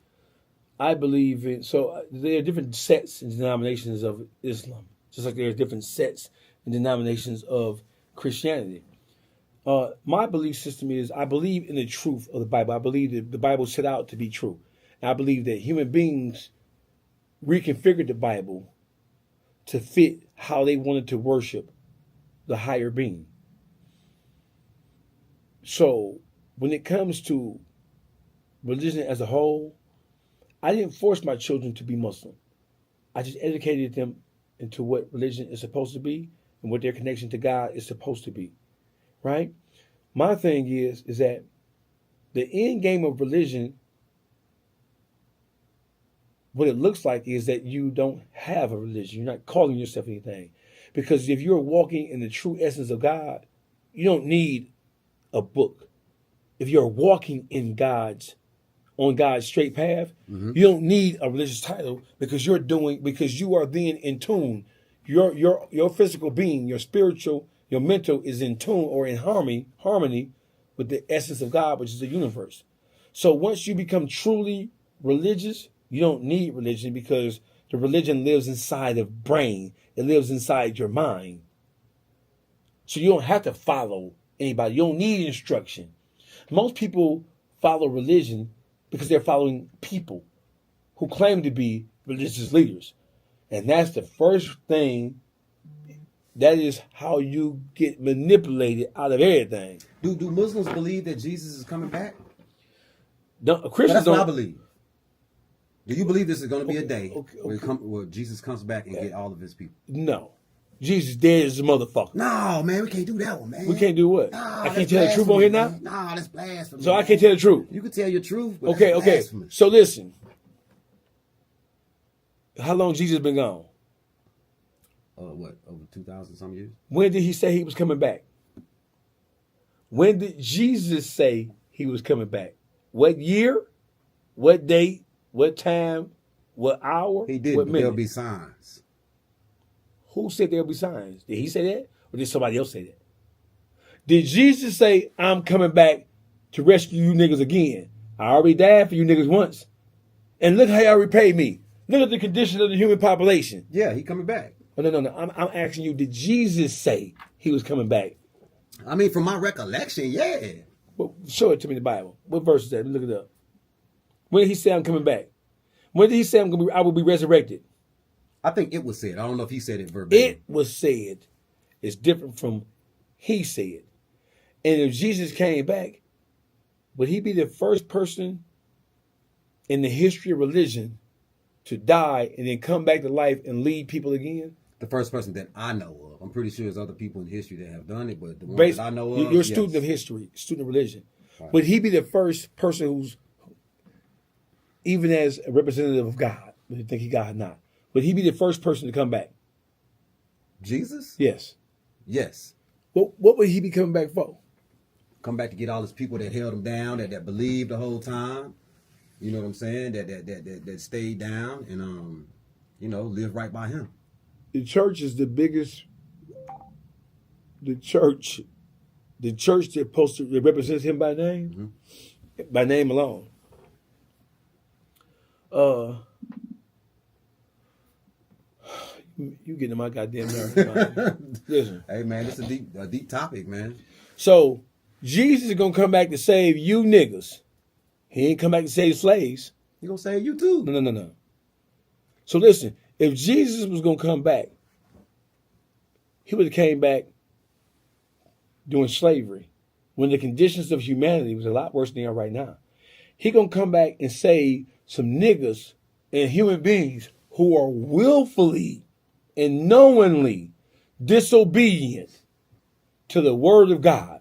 I believe in, so there are different sets and denominations of Islam, just like there are different sets and denominations of Christianity. My belief system is I believe in the truth of the Bible. I believe that the Bible set out to be true. And I believe that human beings reconfigured the Bible to fit how they wanted to worship the higher being. So when it comes to religion as a whole, I didn't force my children to be Muslim. I just educated them into what religion is supposed to be and what their connection to God is supposed to be. Right? My thing is that the end game of religion, what it looks like is that you don't have a religion. You're not calling yourself anything. Because if you're walking in the true essence of God, you don't need a book. If you're walking in on God's straight path, you don't need a religious title because you are then in tune. Your physical being, your spiritual, your mental is in tune or in harmony with the essence of God, which is the universe. So once you become truly religious, you don't need religion because the religion lives inside the brain. It lives inside your mind. So you don't have to follow anybody. You don't need instruction. Most people follow religion because they're following people who claim to be religious leaders. And that's the first thing. That is how you get manipulated out of everything. Do Muslims believe that Jesus is coming back? No, Christians That's what I don't. believe. Do you believe this is going to be a day where Jesus comes back and get all of his people? No. Jesus dead as a motherfucker. No, man, we can't do that one, man. We can't do what? Nah, I can't tell the truth on here now? Nah, that's blasphemy. So I can't tell the truth. You can tell your truth, but Okay. that's blasphemy. So listen. How long Jesus been gone? What, over 2,000 some years? When did he say he was coming back? When did Jesus say he was coming back? What year? What date? What time? What hour? He did, What but minute? there'll be signs. Who said there'll be signs? Did he say that? Or did somebody else say that? Did Jesus say, I'm coming back to rescue you niggas again? I already died for you niggas once. And look how y'all repaid me. Look at the condition of the human population. Yeah, he coming back. Oh, no. I'm asking you, did Jesus say he was coming back? I mean, from my recollection, yeah. Well, show it to me in the Bible. What verse is that? Let me look it up. When did he say I'm coming back? When did he say I will be resurrected? I think it was said. I don't know if he said it verbatim. It was said. It's different from he said. And if Jesus came back, would he be the first person in the history of religion to die and then come back to life and lead people again? The first person that I know of. I'm pretty sure there's other people in history that have done it, but the one that I know of, you're a student of history, student of religion. Right. Would he be the first person who's, even as a representative of God, whether you think he God or not, would he be the first person to come back? Jesus? Yes. Yes. What would he be coming back for? Come back to get all his people that held him down, that believed the whole time. You know what I'm saying? That stayed down and live right by him. The church is the biggest. The church that represents him by name, by name alone. You getting my goddamn nerves. Listen. Hey man, it's a deep topic, man. So Jesus is gonna come back to save you niggas. He ain't come back to save slaves. He gonna save you too. No. So listen, if Jesus was gonna come back, he would have came back during slavery, when the conditions of humanity was a lot worse than they are right now. He gonna come back and save some niggas and human beings who are willfully and knowingly disobedient to the word of God.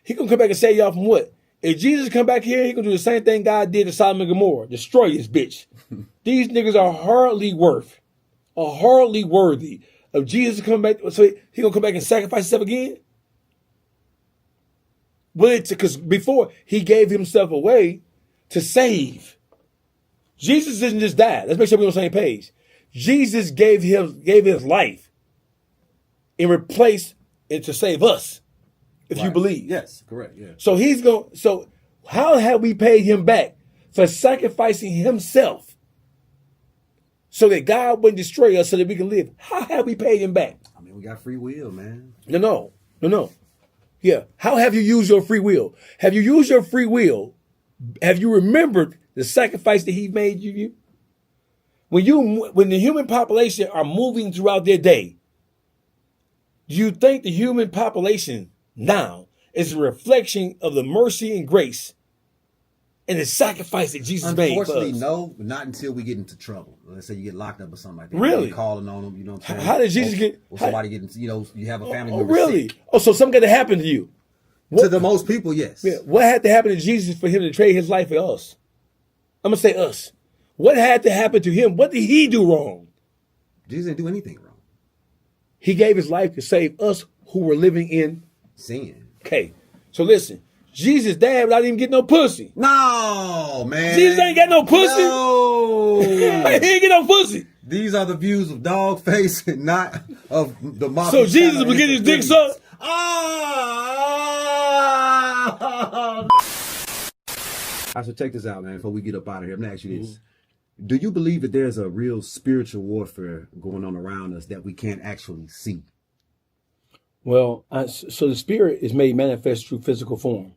He gonna come back and save y'all from what? If Jesus come back here, he gonna do the same thing God did to Sodom and Gomorrah, destroy this bitch. These niggas are hardly worthy of Jesus coming back. So he gonna come back and sacrifice himself again? Well, it's because before he gave himself away to save. Jesus didn't just die. Let's make sure we're on the same page. Jesus gave his life and replaced it to save us. If you believe. Yes, correct. Yeah. So how have we paid him back for sacrificing himself so that God wouldn't destroy us so that we can live? How have we paid him back? I mean, we got free will, man. No. No. Yeah. How have you used your free will? Have you used your free will? Have you remembered the sacrifice that he made you? When the human population are moving throughout their day, do you think the human population now is a reflection of the mercy and grace and the sacrifice that Jesus made for us? Unfortunately, no, not until we get into trouble. Let's say you get locked up or something like that. Really? You're calling on them, you know what I'm saying? How did Jesus get? Or somebody getting, you have a family Oh, member really? sick. Oh, so something got to happen to you. To the most people, yes. Yeah, what had to happen to Jesus for him to trade his life for us? I'm going to say us. What had to happen to him? What did he do wrong? Jesus didn't do anything wrong. He gave his life to save us who were living in Sin. Okay, so listen. Jesus died without even getting no pussy. No, man. Jesus ain't got no pussy. No. He ain't get no pussy. These are the views of Dawgface and not of the mob. So Jesus was getting his dick sucked? Oh! So check this out, man, before we get up out of here. I'm going to ask you this. Do you believe that there's a real spiritual warfare going on around us that we can't actually see? Well, so the spirit is made manifest through physical form.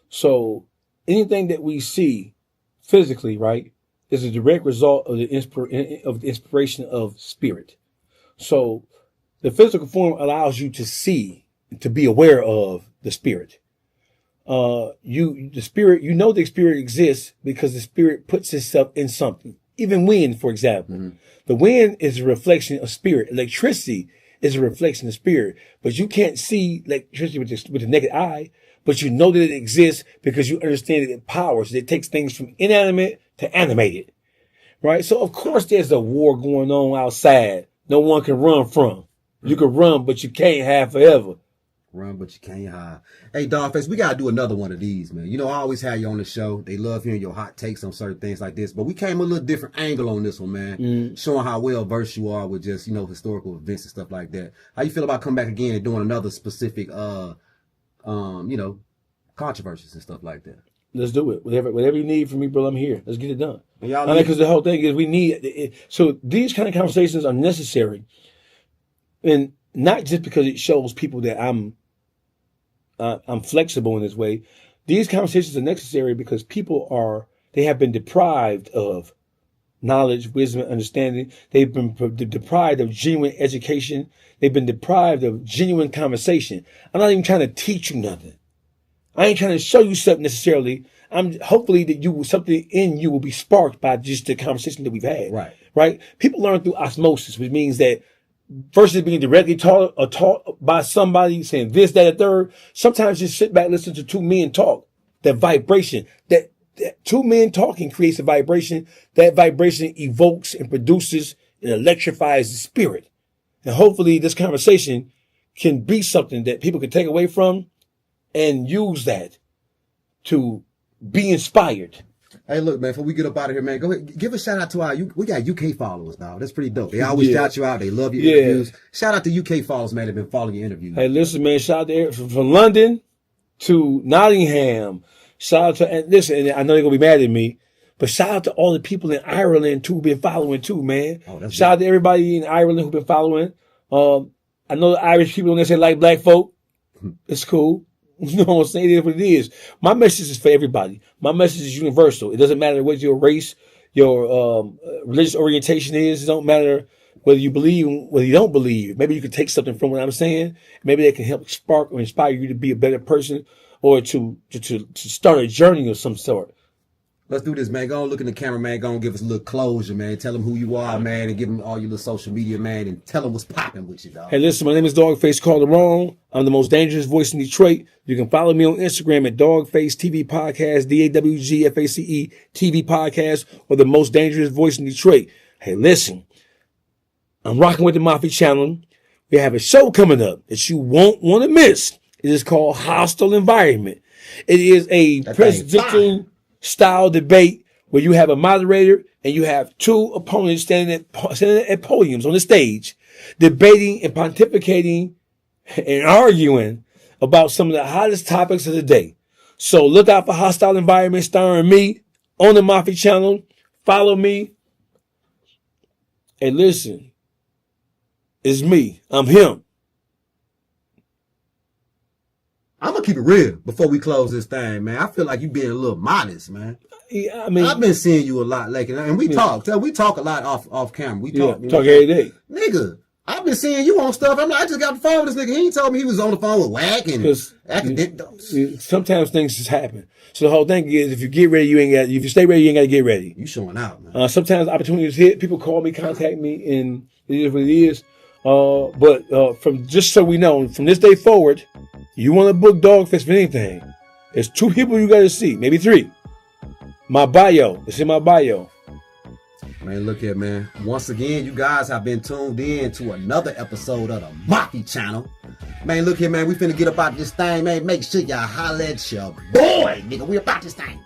So anything that we see physically, right, is a direct result of the inspiration of spirit. So the physical form allows you to see, to be aware of the spirit. The spirit exists because the spirit puts itself in something. Even wind, for example. Mm-hmm. The wind is a reflection of spirit. Electricity is a reflection of spirit. But you can't see electricity with the naked eye, but you know that it exists because you understand that it powers. It takes things from inanimate to animated. Right? So of course there's a war going on outside. No one can run from. You can run, but you can't hide forever. Run, but you can't hide. Hey, Dawgface, we got to do another one of these, man. You know, I always have you on the show. They love hearing your hot takes on certain things like this. But we came a little different angle on this one, man. Showing how well versed you are with just, historical events and stuff like that. How you feel about coming back again and doing another specific, controversies and stuff like that? Let's do it. Whatever you need from me, bro, I'm here. Let's get it done. Because the whole thing is we need it. So these kind of conversations are necessary. And not just because it shows people that I'm flexible in this way. These conversations are necessary because they have been deprived of knowledge, wisdom, and understanding. They've been deprived of genuine education. They've been deprived of genuine conversation. I'm not even trying to teach you nothing. I ain't trying to show you something necessarily. I'm hopefully that something in you will be sparked by just the conversation that we've had. Right? People learn through osmosis, which means that versus being directly taught by somebody saying this, that, and third. Sometimes just sit back, listen to two men talk. That vibration, that two men talking creates a vibration. That vibration evokes and produces and electrifies the spirit. And hopefully this conversation can be something that people can take away from and use that to be inspired. Hey, look, man, before we get up out of here, man, go ahead. Give a shout out to we got UK followers, dog. That's pretty dope. They always shout you out. They love your interviews. Shout out to UK followers, man. They've been following your interviews. Hey, listen, man, shout out to from London to Nottingham. Shout out to, and listen, and I know they're going to be mad at me, but shout out to all the people in Ireland, too, who've been following, too, man. Shout out to everybody in Ireland who've been following. I know the Irish people, when they say like black folk, it's cool. You know what I'm saying? It is what it is. My message is for everybody. My message is universal. It doesn't matter what your race, your religious orientation is. It don't matter whether you believe, whether you don't believe. Maybe you can take something from what I'm saying. Maybe that can help spark or inspire you to be a better person or to start a journey of some sort. Let's do this, man. Go on, look in the camera, man. Go on, give us a little closure, man. Tell them who you are, man, and give them all your little social media, man, and tell them what's popping with you, dog. Hey, listen, my name is Dawgface. Call it wrong. I'm the most dangerous voice in Detroit. You can follow me on Instagram at Dawgface TV Podcast, DAWGFACE TV Podcast, or the most dangerous voice in Detroit. Hey, listen, I'm rocking with the Mafia Channel. We have a show coming up that you won't want to miss. It is called Hostile Environment. It is a presidential style debate where you have a moderator and you have two opponents standing at podiums on the stage, debating and pontificating and arguing about some of the hottest topics of the day. So look out for Hostile Environment starring me on the Mafia Channel. Follow me. And listen, it's me. I'm him. I'm gonna keep it real before we close this thing, man. I feel like you being a little modest, man. Yeah, I mean, I've been seeing you a lot lately, and we talk a lot off camera. We talk, talk every day, nigga. I've been seeing you on stuff. I'm like, I just got the phone with this nigga. He ain't told me he was on the phone with Whack and sometimes things just happen. So the whole thing is, if you get ready, you ain't got. If you stay ready, you ain't got to get ready. You showing out, man. Sometimes opportunities hit. People call me, contact me, and it is what it is. But from just so we know, from this day forward, you want to book Dawgface for anything, there's 2 people you got to see, maybe 3. My bio. It's in my bio. Man, look here, man. Once again, you guys have been tuned in to another episode of the Mafia channel. Man, look here, man. We finna get about this thing, man. Make sure y'all holler at your boy, nigga. We about this thing.